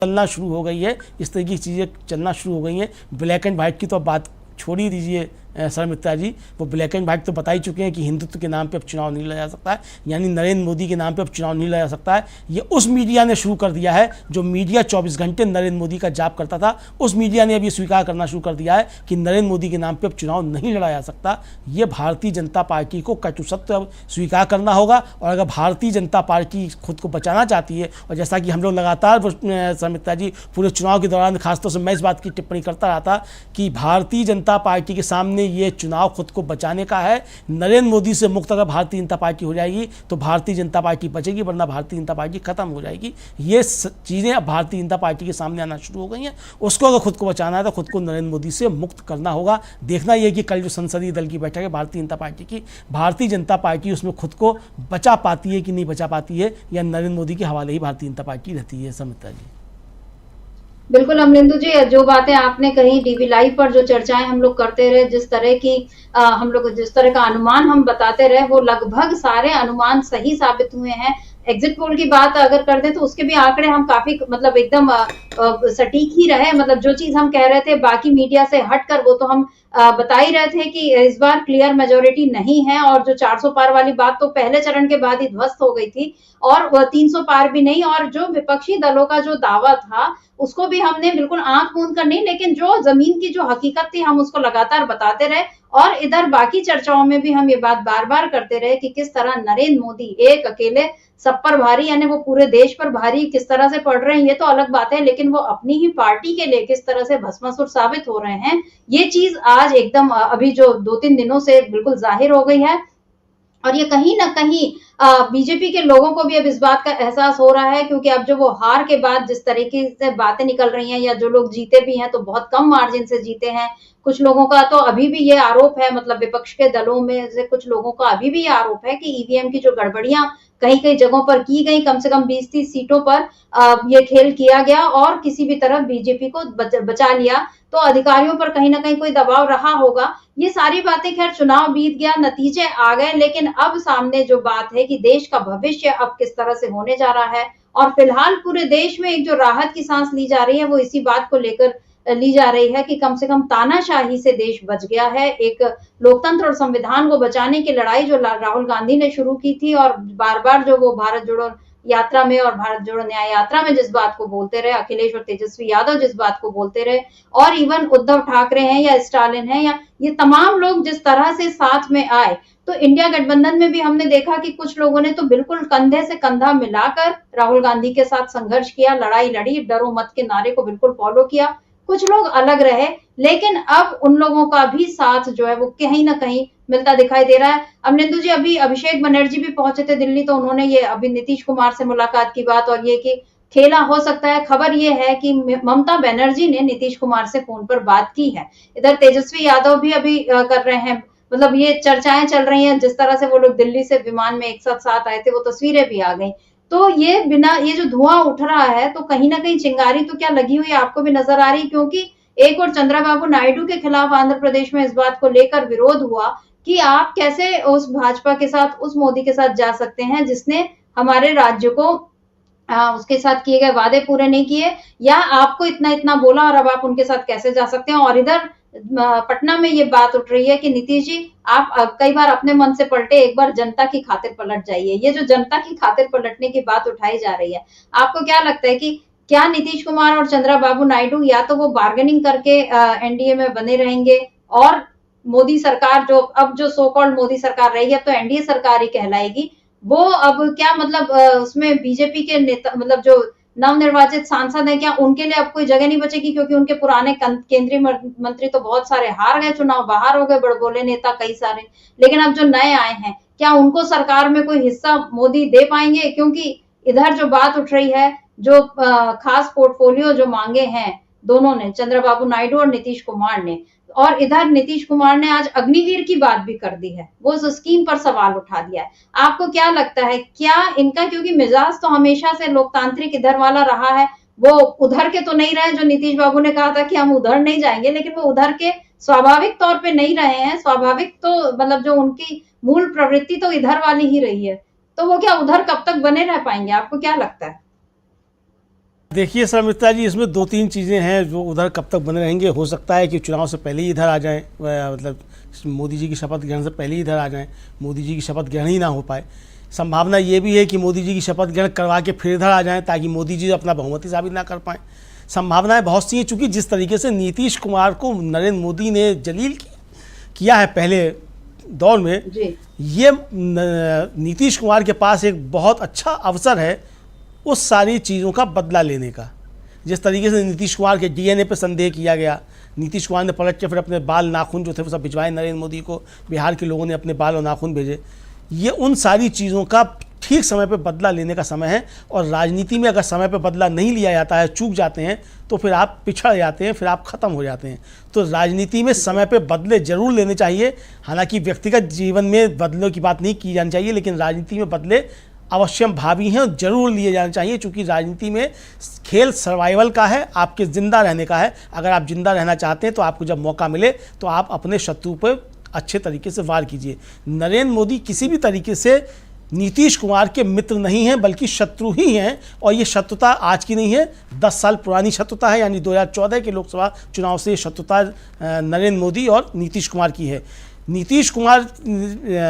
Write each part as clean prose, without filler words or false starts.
चलना शुरू हो गई है, इस तरह की चीज़ें चलना शुरू हो गई हैं। ब्लैक एंड वाइट की तो अब बात छोड़ ही दीजिए सर मित्रा जी, वो ब्लैक एंड वाइट तो बता ही चुके हैं कि हिंदुत्व के नाम पे अब चुनाव नहीं लड़ा जा सकता है, यानी नरेंद्र मोदी के नाम पे अब चुनाव नहीं लड़ा जा सकता है। ये उस मीडिया ने शुरू कर दिया है जो मीडिया 24 घंटे नरेंद्र मोदी का जाप करता था, उस मीडिया ने अब ये स्वीकार करना शुरू कर दिया है कि नरेंद्र मोदी के नाम पे अब चुनाव नहीं लड़ा जा सकता। ये भारतीय जनता पार्टी को कटु सत्य अब स्वीकार करना होगा। और अगर भारतीय जनता पार्टी खुद को बचाना चाहती है, और जैसा कि हम लोग लगातार सर मित्रा जी पूरे चुनाव के दौरान खासतौर से मैं इस बात की टिप्पणी करता रहा था कि भारतीय जनता पार्टी के सामने ये चुनाव खुद को बचाने का है। नरेंद्र मोदी से मुक्त अगर भारतीय जनता पार्टी हो जाएगी तो भारतीय जनता पार्टी बचेगी, वरना भारतीय जनता पार्टी खत्म हो जाएगी। ये चीज़ें अब भारतीय जनता पार्टी के सामने आना शुरू हो गई हैं। उसको अगर खुद को बचाना है तो खुद को नरेंद्र मोदी से मुक्त करना होगा। देखना यह कि कल जो संसदीय दल की बैठक है भारतीय जनता पार्टी की, भारतीय जनता पार्टी उसमें खुद को बचा पाती है कि नहीं बचा पाती है, या नरेंद्र मोदी के हवाले ही भारतीय जनता पार्टी रहती है। समिता जी बिल्कुल अमरिंदु जी, जो बातें आपने कही डीवी लाइव पर, जो चर्चाएं हम लोग करते रहे, जिस तरह की हम लोग जिस तरह का अनुमान हम बताते रहे, वो लगभग सारे अनुमान सही साबित हुए हैं। एग्जिट पोल की बात अगर कर दें तो उसके भी आंकड़े हम काफी मतलब एकदम सटीक ही रहे। मतलब जो चीज हम कह रहे थे बाकी मीडिया से हटकर, वो तो हम बता ही रहे थे कि इस बार क्लियर मेजोरिटी नहीं है। और जो 400 पार वाली बात तो पहले चरण के बाद ही ध्वस्त हो गई थी, और 300 पार भी नहीं। और जो विपक्षी दलों का जो दावा था उसको भी हमने बिल्कुल आंख मूंद कर नहीं, लेकिन जो जमीन की जो हकीकत थी हम उसको लगातार बताते रहे। और इधर बाकी चर्चाओं में भी हम ये बात बार बार करते रहे कि किस तरह नरेंद्र मोदी एक अकेले सब पर भारी, यानी वो पूरे देश पर भारी किस तरह से पड़ रहे हैं ये तो अलग बात है, लेकिन वो अपनी ही पार्टी के लिए किस तरह से भस्मासुर साबित हो रहे हैं, ये चीज आज एकदम अभी जो 2-3 दिनों से बिल्कुल जाहिर हो गई है। और ये कहीं ना कहीं बीजेपी के लोगों को भी अब इस बात का एहसास हो रहा है, क्योंकि अब जो वो हार के बाद जिस तरीके से बातें निकल रही हैं, या जो लोग जीते भी हैं तो बहुत कम मार्जिन से जीते हैं। कुछ लोगों का तो अभी भी ये आरोप है, मतलब विपक्ष के दलों में से कुछ लोगों का अभी भी ये आरोप है कि ईवीएम की जो गड़बड़ियां कहीं कहीं जगहों पर की गई, कम से कम 20-30 सीटों पर ये खेल किया गया और किसी भी तरह बीजेपी को बचा लिया, तो अधिकारियों पर कहीं ना कहीं कोई दबाव रहा होगा। ये सारी बातें, खैर चुनाव बीत गया, नतीजे आ गए, लेकिन अब सामने जो बात है कि देश का भविष्य अब किस तरह से होने जा रहा है, और फिलहाल पूरे देश में एक जो राहत की सांस ली जा रही है वो इसी बात को लेकर ली जा रही है कि कम से कम तानाशाही से देश बच गया है। एक लोकतंत्र और संविधान को बचाने की लड़ाई जो राहुल गांधी ने शुरू की थी, और बार बार जो वो भारत जोड़ो यात्रा में और भारत जोड़ो न्याय यात्रा में जिस बात को बोलते रहे, अखिलेश और तेजस्वी यादव जिस बात को बोलते रहे, और इवन उद्धव ठाकरे हैं या स्टालिन हैं या ये तमाम लोग जिस तरह से साथ में आए, तो इंडिया गठबंधन में भी हमने देखा कि कुछ लोगों ने तो बिल्कुल कंधे से कंधा मिलाकर राहुल गांधी के साथ संघर्ष किया, लड़ाई लड़ी, डरो मत के नारे को बिल्कुल फॉलो किया। कुछ लोग अलग रहे, लेकिन अब उन लोगों का भी साथ जो है वो कहीं ना कहीं मिलता दिखाई दे रहा है। अमरिंदु जी, अभी अभिषेक बनर्जी भी पहुंचे थे दिल्ली, तो उन्होंने ये अभी नीतीश कुमार से मुलाकात की बात, और ये कि खेला हो सकता है। खबर ये है कि ममता बनर्जी ने नीतीश कुमार से फोन पर बात की है। इधर तेजस्वी यादव भी अभी कर रहे हैं, मतलब ये चर्चाएं चल रही हैं, जिस तरह से वो लोग दिल्ली से विमान में एक साथ आए थे, वो तस्वीरें भी आ गई। तो ये बिना ये जो धुआं उठ रहा है, तो कहीं ना कहीं चिंगारी तो क्या लगी हुई आपको भी नजर आ रही, क्योंकि एक और चंद्रबाबू नायडू के खिलाफ आंध्र प्रदेश में इस बात को लेकर विरोध हुआ कि आप कैसे उस भाजपा के साथ, उस मोदी के साथ जा सकते हैं जिसने हमारे राज्य को उसके साथ किए गए वादे पूरे नहीं किए, या आपको इतना इतना बोला और अब आप उनके साथ कैसे जा सकते हैं। और इधर पटना में ये बात उठ रही है कि नीतीश जी, आप कई बार अपने मन से पलटे, एक बार जनता की खातिर पलट जाइए। ये जो जनता की खातिर पलटने की बात उठाई जा रही है, आपको क्या लगता है कि क्या नीतीश कुमार और चंद्रबाबू नायडू या तो वो बार्गेनिंग करके एनडीए में बने रहेंगे, और मोदी सरकार जो अब जो सो कॉल्ड मोदी सरकार रही है तो एनडीए सरकार ही कहलाएगी, वो अब क्या मतलब उसमें बीजेपी के नेता, मतलब जो नवनिर्वाचित सांसद हैं, क्या उनके लिए अब कोई जगह नहीं बचेगी, क्योंकि उनके पुराने केंद्रीय मंत्री तो बहुत सारे हार गए चुनाव, बाहर हो गए बड़बोले नेता कई सारे, लेकिन अब जो नए आए हैं क्या उनको सरकार में कोई हिस्सा मोदी दे पाएंगे? क्योंकि इधर जो बात उठ रही है, जो खास पोर्टफोलियो जो मांगे हैं दोनों ने, चंद्रबाबू नायडू और नीतीश कुमार ने, और इधर नीतीश कुमार ने आज अग्निवीर की बात भी कर दी है, वो उस स्कीम पर सवाल उठा दिया है। आपको क्या लगता है, क्या इनका, क्योंकि मिजाज तो हमेशा से लोकतांत्रिक इधर वाला रहा है, वो उधर के तो नहीं रहे, जो नीतीश बाबू ने कहा था कि हम उधर नहीं जाएंगे, लेकिन वो उधर के स्वाभाविक तौर पे नहीं रहे हैं। स्वाभाविक तो मतलब जो उनकी मूल प्रवृत्ति तो इधर वाली ही रही है, तो वो क्या उधर कब तक बने रह पाएंगे? आपको क्या लगता है? देखिए सर मित्रा जी, इसमें दो तीन चीज़ें हैं जो उधर कब तक बने रहेंगे। हो सकता है कि चुनाव से पहले ही इधर आ जाएं, मतलब मोदी जी की शपथ ग्रहण से पहले ही इधर आ जाएं, मोदी जी की शपथ ग्रहण ही ना हो पाए। संभावना ये भी है कि मोदी जी की शपथ ग्रहण करवा के फिर इधर आ जाएं ताकि मोदी जी अपना बहुमत ही साबित ना कर पाएँ। संभावनाएं बहुत सी हैं, चूँकि जिस तरीके से नीतीश कुमार को नरेंद्र मोदी ने जलील किया है पहले दौर में, ये नीतीश कुमार के पास एक बहुत अच्छा अवसर है उस सारी चीज़ों का बदला लेने का। जिस तरीके से नीतीश कुमार के डीएनए पे संदेह किया गया, नीतीश कुमार ने पलट के फिर अपने बाल नाखून जो थे वो सब भिजवाए नरेंद्र मोदी को, बिहार के लोगों ने अपने बाल और नाखून भेजे। ये उन सारी चीज़ों का ठीक समय पे बदला लेने का समय है। और राजनीति में अगर समय पे बदला नहीं लिया जाता है, चूक जाते हैं, तो फिर आप पिछड़ जाते हैं, फिर आप ख़त्म हो जाते हैं। तो राजनीति में समय पे बदले जरूर लेने चाहिए। हालांकि व्यक्तिगत जीवन में बदलों की बात नहीं की जानी चाहिए, लेकिन राजनीति में बदले अवश्यम भावी हैं और जरूर लिए जाने चाहिए, क्योंकि राजनीति में खेल सर्वाइवल का है, आपके ज़िंदा रहने का है। अगर आप जिंदा रहना चाहते हैं तो आपको जब मौका मिले तो आप अपने शत्रु पर अच्छे तरीके से वार कीजिए। नरेंद्र मोदी किसी भी तरीके से नीतीश कुमार के मित्र नहीं हैं, बल्कि शत्रु ही हैं। और ये शत्रुता आज की नहीं है, 10 साल पुरानी शत्रुता है। यानी 2014 के लोकसभा चुनाव से शत्रुता नरेंद्र मोदी और नीतीश कुमार की है। नीतीश कुमार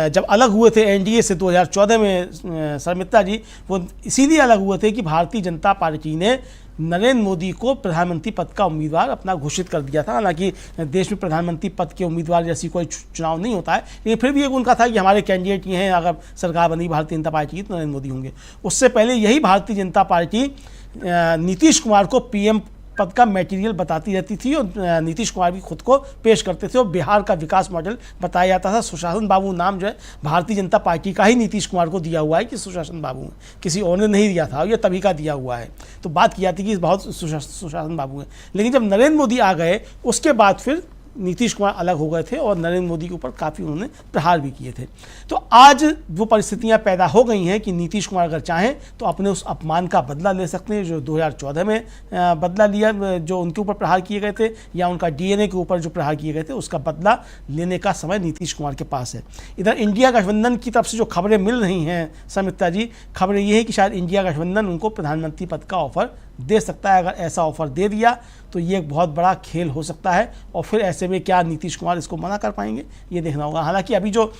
जब अलग हुए थे एनडीए से 2014 में सर मित्रा जी, वो इसीलिए अलग हुए थे कि भारतीय जनता पार्टी ने नरेंद्र मोदी को प्रधानमंत्री पद का उम्मीदवार अपना घोषित कर दिया था। हालांकि देश में प्रधानमंत्री पद के उम्मीदवार जैसी कोई चुनाव नहीं होता है, लेकिन फिर भी एक उनका था कि हमारे कैंडिडेट ये हैं, अगर सरकार बनी भारतीय जनता पार्टी की तो नरेंद्र मोदी होंगे। उससे पहले यही भारतीय जनता पार्टी नीतीश कुमार को पीएम पद का मटेरियल बताती रहती थी और नीतीश कुमार भी खुद को पेश करते थे और बिहार का विकास मॉडल बताया जाता था। सुशासन बाबू नाम जो है भारतीय जनता पार्टी का ही नीतीश कुमार को दिया हुआ है कि सुशासन बाबू है, किसी और ने नहीं दिया था, ये तभी का दिया हुआ है। तो बात की जाती कि बहुत सुशासन बाबू है। लेकिन जब नरेंद्र मोदी आ गए उसके बाद फिर नीतीश कुमार अलग हो गए थे और नरेंद्र मोदी के ऊपर काफ़ी उन्होंने प्रहार भी किए थे। तो आज वो परिस्थितियां पैदा हो गई हैं कि नीतीश कुमार अगर चाहें तो अपने उस अपमान का बदला ले सकते हैं जो 2014 में बदला लिया, जो उनके ऊपर प्रहार किए गए थे, या उनका डीएनए के ऊपर जो प्रहार किए गए थे, उसका बदला लेने का समय नीतीश कुमार के पास है। इधर इंडिया गठबंधन की तरफ से जो खबरें मिल रही हैं समिता जी, खबरें ये है कि शायद इंडिया गठबंधन उनको प्रधानमंत्री पद का ऑफर दे सकता है। अगर ऐसा ऑफर दे दिया तो ये एक बहुत बड़ा खेल हो सकता है और फिर ऐसे में क्या नीतीश कुमार इसको मना कर पाएंगे, ये देखना होगा। हालांकि अभी जो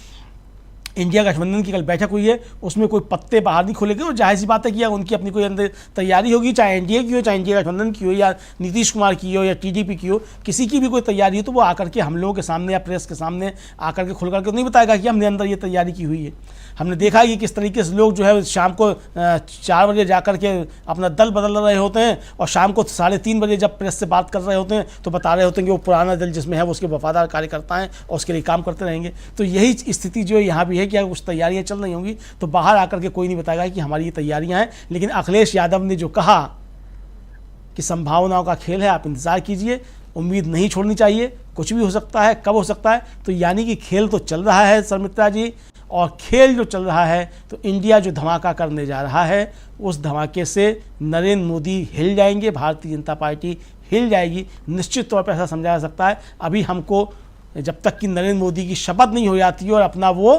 इंडिया गठबंधन की कल बैठक हुई है उसमें कोई पत्ते बाहर नहीं खोलेंगे और जाहिर सी बात है कि उनकी अपनी कोई अंदर तैयारी होगी, चाहे एनडीए की हो, चाहे इंडिया गठबंधन की हो, या नीतीश कुमार की हो, या टीडीपी की हो, किसी की भी कोई तैयारी हो तो वो आकर के हम लोगों के सामने या प्रेस के सामने आकर के खुल करके नहीं बताएगा कि हमने अंदर ये तैयारी की हुई है। हमने देखा कि किस तरीके से लोग जो है शाम को 4 बजे जाकर के अपना दल बदल रहे होते हैं और शाम को 3:30 बजे जब प्रेस से बात कर रहे होते हैं तो बता रहे होते हैं कि वो पुराना दल जिसमें है वो उसके वफादार कार्यकर्ता हैं और उसके लिए काम करते रहेंगे। तो यही स्थिति जो है यहाँ भी है कि अगर कुछ तैयारियाँ चल रही होंगी तो बाहर आकर के कोई नहीं बताएगा कि हमारी ये तैयारियाँ हैं। लेकिन अखिलेश यादव ने जो कहा कि संभावनाओं का खेल है, आप इंतज़ार कीजिए, उम्मीद नहीं छोड़नी चाहिए, कुछ भी हो सकता है, कब हो सकता है। तो यानी कि खेल तो चल रहा है सर मित्रा जी, और खेल जो चल रहा है तो इंडिया जो धमाका करने जा रहा है उस धमाके से नरेंद्र मोदी हिल जाएंगे, भारतीय जनता पार्टी हिल जाएगी। निश्चित तौर पर ऐसा समझा जा सकता है। अभी हमको जब तक कि नरेंद्र मोदी की शपथ नहीं हो जाती है और अपना वो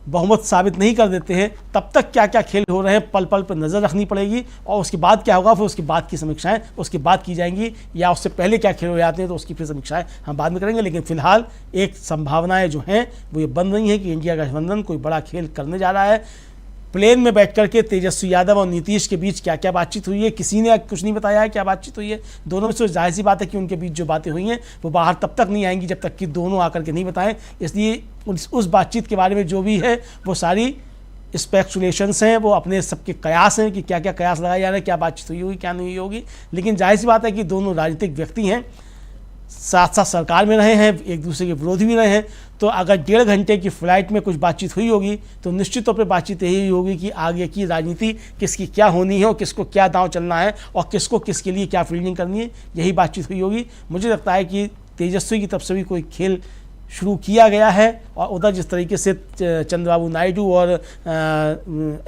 बहुमत साबित नहीं कर देते हैं, तब तक क्या क्या खेल हो रहे हैं पल पल पर नज़र रखनी पड़ेगी। और उसके बाद क्या होगा फिर उसके बाद की समीक्षाएं उसके बाद की जाएंगी, या उससे पहले क्या खेल हो जाते हैं तो उसकी फिर समीक्षाएं हम बाद में करेंगे। लेकिन फिलहाल एक संभावनाएं जो हैं वो ये बन रही हैं कि इंडिया गठबंधन कोई बड़ा खेल करने जा रहा है। प्लेन में बैठ करके तेजस्वी यादव और नीतीश के बीच क्या क्या बातचीत हुई है किसी ने कुछ नहीं बताया है, क्या बातचीत हुई है दोनों में से। जाहिर सी बात है कि उनके बीच जो बातें हुई हैं वो बाहर तब तक नहीं आएंगी जब तक कि दोनों आकर के नहीं बताएं। इसलिए उस बातचीत के बारे में जो भी है वो सारी स्पेकुलेशंस हैं, वो अपने सबके कयास हैं कि क्या क्या कयास लगाए जा रहे हैं, क्या बातचीत हुई होगी क्या नहीं हुई होगी। लेकिन जाहिर सी बात है कि दोनों राजनीतिक व्यक्ति हैं, साथ साथ सरकार में रहे हैं, एक दूसरे के विरोधी भी रहे हैं। तो अगर 1.5 घंटे की फ़्लाइट में कुछ बातचीत हुई होगी तो निश्चित तौर पर बातचीत यही होगी कि आगे की राजनीति किसकी क्या होनी है और किसको क्या दांव चलना है और किसको किसके लिए क्या फील्डिंग करनी है, यही बातचीत हुई होगी। मुझे लगता है कि तेजस्वी की तरफ से भी कोई खेल शुरू किया गया है और उधर जिस तरीके से चंद्रबाबू नायडू और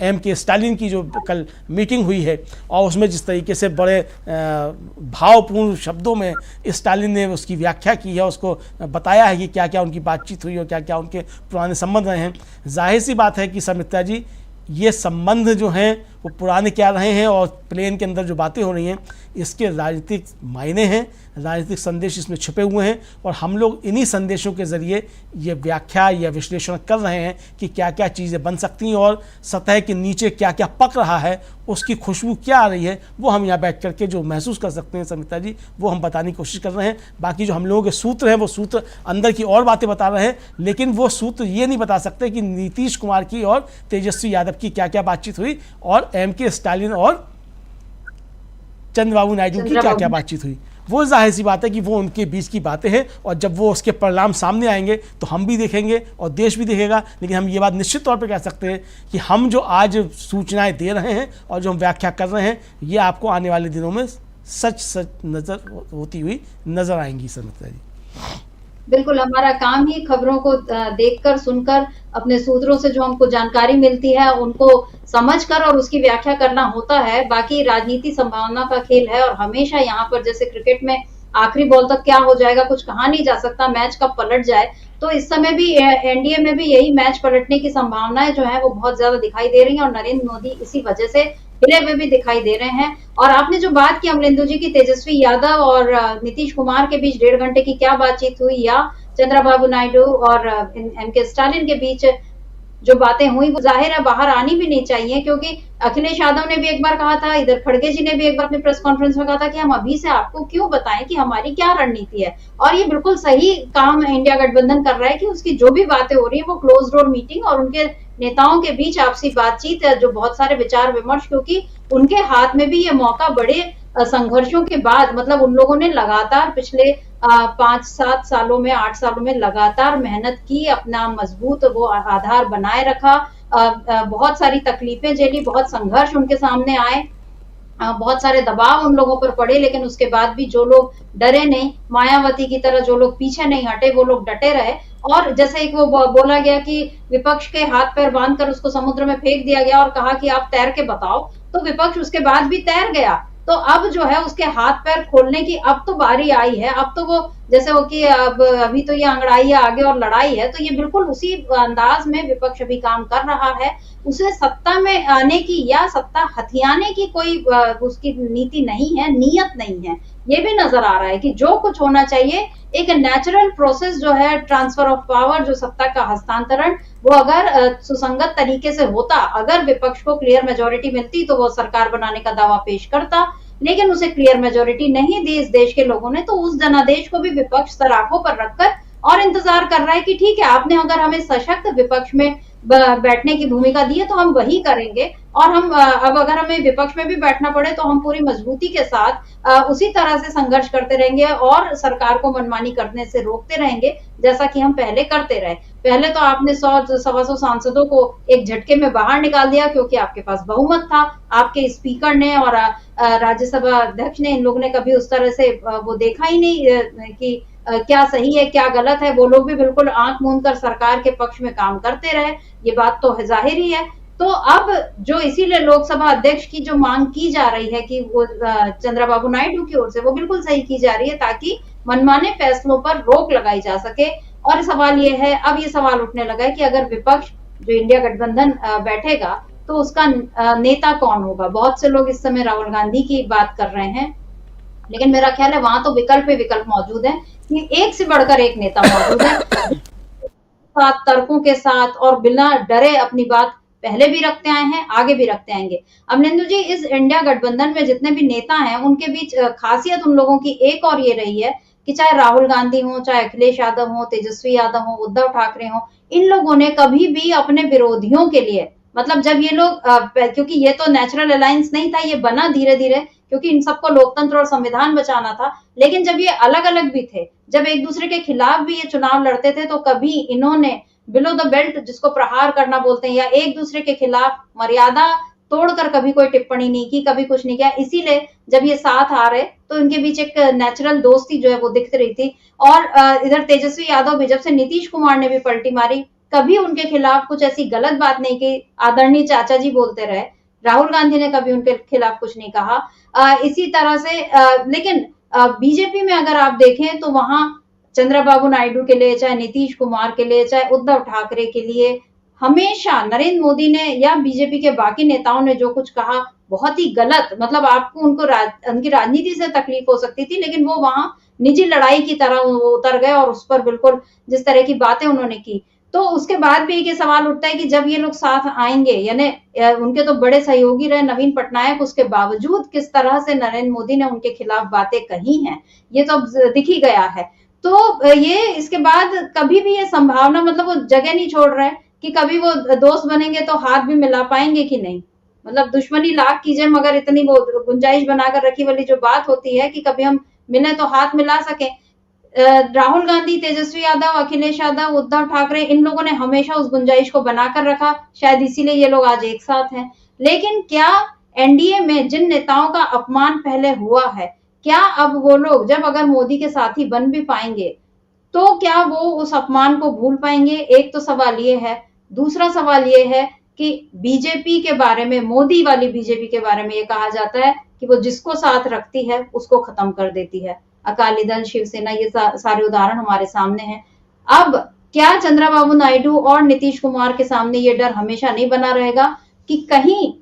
M.K. स्टालिन की जो कल मीटिंग हुई है और उसमें जिस तरीके से बड़े भावपूर्ण शब्दों में स्टालिन ने उसकी व्याख्या की है, उसको बताया है कि क्या क्या उनकी बातचीत हुई और क्या क्या उनके पुराने संबंध रहे हैं। जाहिर सी बात है कि समित्रा जी ये संबंध जो हैं वो पुराने क्या रहे हैं और प्लेन के अंदर जो बातें हो रही हैं इसके राजनीतिक मायने हैं, राजनीतिक संदेश इसमें छुपे हुए हैं और हम लोग इन्हीं संदेशों के ज़रिए ये व्याख्या या विश्लेषण कर रहे हैं कि क्या क्या चीज़ें बन सकती हैं और सतह के नीचे क्या क्या पक रहा है, उसकी खुशबू क्या आ रही है, वो हम यहाँ बैठ करके जो महसूस कर सकते हैं समिता जी, वो हम बताने की कोशिश कर रहे हैं। बाकी जो हम लोगों के सूत्र हैं वो सूत्र अंदर की और बातें बता रहे हैं, लेकिन वो सूत्र ये नहीं बता सकते कि नीतीश कुमार की और तेजस्वी यादव की क्या क्या बातचीत हुई और M.K. स्टालिन और चंद्रबाबू नायडू की क्या क्या बातचीत हुई। वो जाहिर सी बात है कि वो उनके बीच की बातें हैं और जब वो उसके परिणाम सामने आएंगे तो हम भी देखेंगे और देश भी देखेगा। लेकिन हम ये बात निश्चित तौर पे कह सकते हैं कि हम जो आज सूचनाएं दे रहे हैं और जो हम व्याख्या कर रहे हैं ये आपको आने वाले दिनों में सच नज़र होती हुई नज़र आएंगी समिता जी। बिल्कुल, हमारा काम ही खबरों को देखकर सुनकर अपने सूत्रों से जो हमको जानकारी मिलती है उनको समझकर और उसकी व्याख्या करना होता है। बाकी राजनीति संभावना का खेल है और हमेशा यहाँ पर जैसे क्रिकेट में आखिरी बॉल तक क्या हो जाएगा कुछ कहा नहीं जा सकता, मैच कब पलट जाए। तो इस समय भी एनडीए में भी यही मैच पलटने की संभावनाएं जो है वो बहुत ज्यादा दिखाई दे रही हैं और नरेंद्र मोदी इसी वजह से हिले हुए भी दिखाई दे रहे हैं। और आपने जो बात की अमलेंदु जी की तेजस्वी यादव और नीतीश कुमार के बीच 1.5 घंटे की क्या बातचीत हुई या चंद्रबाबू नायडू और M.K. स्टालिन के बीच जो बातें हुई वो जाहिर है बाहर आनी भी नहीं चाहिए, क्योंकि अखिलेश यादव ने भी एक बार कहा था, इधर खड़गे जी ने भी एक बार अपने प्रेस कॉन्फ्रेंस में कहा था कि हम अभी से आपको क्यों बताएं कि हमारी क्या रणनीति है। और ये बिल्कुल सही काम इंडिया गठबंधन कर रहा है कि उसकी जो भी बातें हो रही है वो क्लोज डोर मीटिंग और उनके नेताओं के बीच आपसी बातचीत है, जो बहुत सारे विचार विमर्श, क्योंकि उनके हाथ में भी ये मौका बड़े संघर्षों के बाद, मतलब उन लोगों ने लगातार पिछले 5-7 सालों में 8 सालों में लगातार मेहनत की, अपना मजबूत वो आधार बनाए रखा, बहुत सारी तकलीफें झेली, बहुत संघर्ष उनके सामने आए, बहुत सारे दबाव उन लोगों पर पड़े, लेकिन उसके बाद भी जो लोग डरे नहीं, मायावती की तरह जो लोग पीछे नहीं हटे, वो लोग डटे रहे। और जैसे एक वो बोला गया कि विपक्ष के हाथ पैर बांधकर उसको समुद्र में फेंक दिया गया और कहा कि आप तैर के बताओ, तो विपक्ष उसके बाद भी तैर गया। तो अब जो है उसके हाथ पैर खोलने की अब तो बारी आई है। अब तो वो जैसे हो कि अब अभी तो ये अंगड़ाई है आगे और लड़ाई है, तो ये बिल्कुल उसी अंदाज में विपक्ष अभी काम कर रहा है। उसे सत्ता में आने की या सत्ता हथियाने की कोई उसकी नीति नहीं है, नियत नहीं है। ये भी नजर आ रहा है कि जो कुछ होना चाहिए एक नेचुरल प्रोसेस जो है ट्रांसफर ऑफ पावर, जो सत्ता का हस्तांतरण, वो अगर सुसंगत तरीके से होता, अगर विपक्ष को क्लियर मेजोरिटी मिलती तो वो सरकार बनाने का दावा पेश करता, लेकिन उसे क्लियर मेजोरिटी नहीं दी इस देश के लोगों ने, तो उस जनादेश को भी विपक्ष सराखों पर रखकर और इंतजार कर रहा है कि ठीक है, आपने अगर हमें सशक्त विपक्ष में बैठने की भूमिका दी है तो हम वही करेंगे, और हम अब अगर हमें विपक्ष में भी बैठना पड़े तो हम पूरी मजबूती के साथ उसी तरह से संघर्ष करते रहेंगे और सरकार को मनमानी करने से रोकते रहेंगे, जैसा कि हम पहले करते रहे। पहले तो आपने 100-125 सांसदों को एक झटके में बाहर निकाल दिया क्योंकि आपके पास बहुमत था, आपके स्पीकर ने और राज्यसभा अध्यक्ष ने, इन लोगों ने कभी उस तरह से वो देखा ही नहीं कि क्या सही है क्या गलत है। वो लोग भी बिल्कुल आंख मूंद कर सरकार के पक्ष में काम करते रहे, ये बात तो जाहिर ही है। तो अब जो इसीलिए लोकसभा अध्यक्ष की जो मांग की जा रही है कि वो चंद्रबाबू नायडू की ओर से, वो बिल्कुल सही की जा रही है ताकि मनमाने फैसलों पर रोक लगाई जा सके। और सवाल ये है, अब ये सवाल उठने लगा है कि अगर विपक्ष जो इंडिया गठबंधन बैठेगा तो उसका नेता कौन होगा। बहुत से लोग इस समय राहुल गांधी की बात कर रहे हैं, लेकिन मेरा ख्याल है वहां तो विकल्प पे विकल्प मौजूद है कि एक से बढ़कर एक नेता मौजूद है, साथ तर्कों के साथ और बिना डरे अपनी बात पहले भी रखते आए हैं, आगे भी रखते आएंगे। अमलेंदु जी, इस इंडिया गठबंधन में जितने भी नेता हैं उनके बीच खासियत उन लोगों की एक और ये रही है कि चाहे राहुल गांधी हो, चाहे अखिलेश यादव हो, तेजस्वी यादव हो, उद्धव ठाकरे हो, इन लोगों ने कभी भी अपने विरोधियों के लिए, मतलब जब ये लोग क्योंकि ये तो नेचुरल अलायंस नहीं था, ये बना धीरे धीरे क्योंकि इन सबको लोकतंत्र और संविधान बचाना था, लेकिन जब ये अलग अलग भी थे, जब एक दूसरे के खिलाफ भी ये चुनाव लड़ते थे, तो कभी इन्होंने बिलो द बेल्ट, जिसको प्रहार करना बोलते हैं, या एक दूसरे के खिलाफ मर्यादा तोड़कर कभी कोई टिप्पणी नहीं की, कभी कुछ नहीं किया। इसीलिए जब ये साथ आ रहे तो इनके बीच एक नेचुरल दोस्ती जो है वो दिख रही थी। और इधर तेजस्वी यादव भी, जब से नीतीश कुमार ने भी पलटी मारी, कभी उनके खिलाफ कुछ ऐसी गलत बात नहीं की, आदरणीय चाचा जी बोलते रहे। राहुल गांधी ने कभी उनके खिलाफ कुछ नहीं कहा। इसी तरह से लेकिन बीजेपी में अगर आप देखें तो वहां चंद्रबाबू नायडू के लिए, चाहे नीतीश कुमार के लिए, चाहे उद्धव ठाकरे के लिए, हमेशा नरेंद्र मोदी ने या बीजेपी के बाकी नेताओं ने जो कुछ कहा बहुत ही गलत, मतलब आपको उनकी राजनीति से तकलीफ हो सकती थी, लेकिन वो वहां निजी लड़ाई की तरह वो उतर गए और उस पर बिल्कुल जिस तरह की बातें उन्होंने की, तो उसके बाद भी एक सवाल उठता है कि जब ये लोग साथ आएंगे, यानी उनके तो बड़े सहयोगी रहे नवीन पटनायक, उसके बावजूद किस तरह से नरेंद्र मोदी ने उनके खिलाफ बातें कही हैं, ये तो अब दिख ही गया है। तो ये इसके बाद कभी भी ये संभावना, मतलब वो जगह नहीं छोड़ रहे कि कभी वो दोस्त बनेंगे तो हाथ भी मिला पाएंगे कि नहीं। मतलब दुश्मनी लाख कीजिए मगर इतनी वो गुंजाइश बनाकर रखी वाली जो बात होती है कि कभी हम मिले तो हाथ मिला सके। राहुल गांधी, तेजस्वी यादव, अखिलेश यादव, उद्धव ठाकरे, इन लोगों ने हमेशा उस गुंजाइश को बनाकर रखा, शायद इसीलिए ये लोग आज एक साथ हैं। लेकिन क्या एनडीए में जिन नेताओं का अपमान पहले हुआ है, क्या अब वो लोग जब अगर मोदी के साथी बन भी पाएंगे तो क्या वो उस अपमान को भूल पाएंगे? एक तो सवाल ये है। दूसरा सवाल ये है कि बीजेपी के बारे में, मोदी वाली बीजेपी के बारे में ये कहा जाता है कि वो जिसको साथ रखती है उसको खत्म कर देती है। अकाली दल, शिवसेना, ये सारे उदाहरण हमारे सामने हैं। अब क्या चंद्रबाबू नायडू और नीतीश कुमार के सामने ये डर हमेशा नहीं बना रहेगा कि कहीं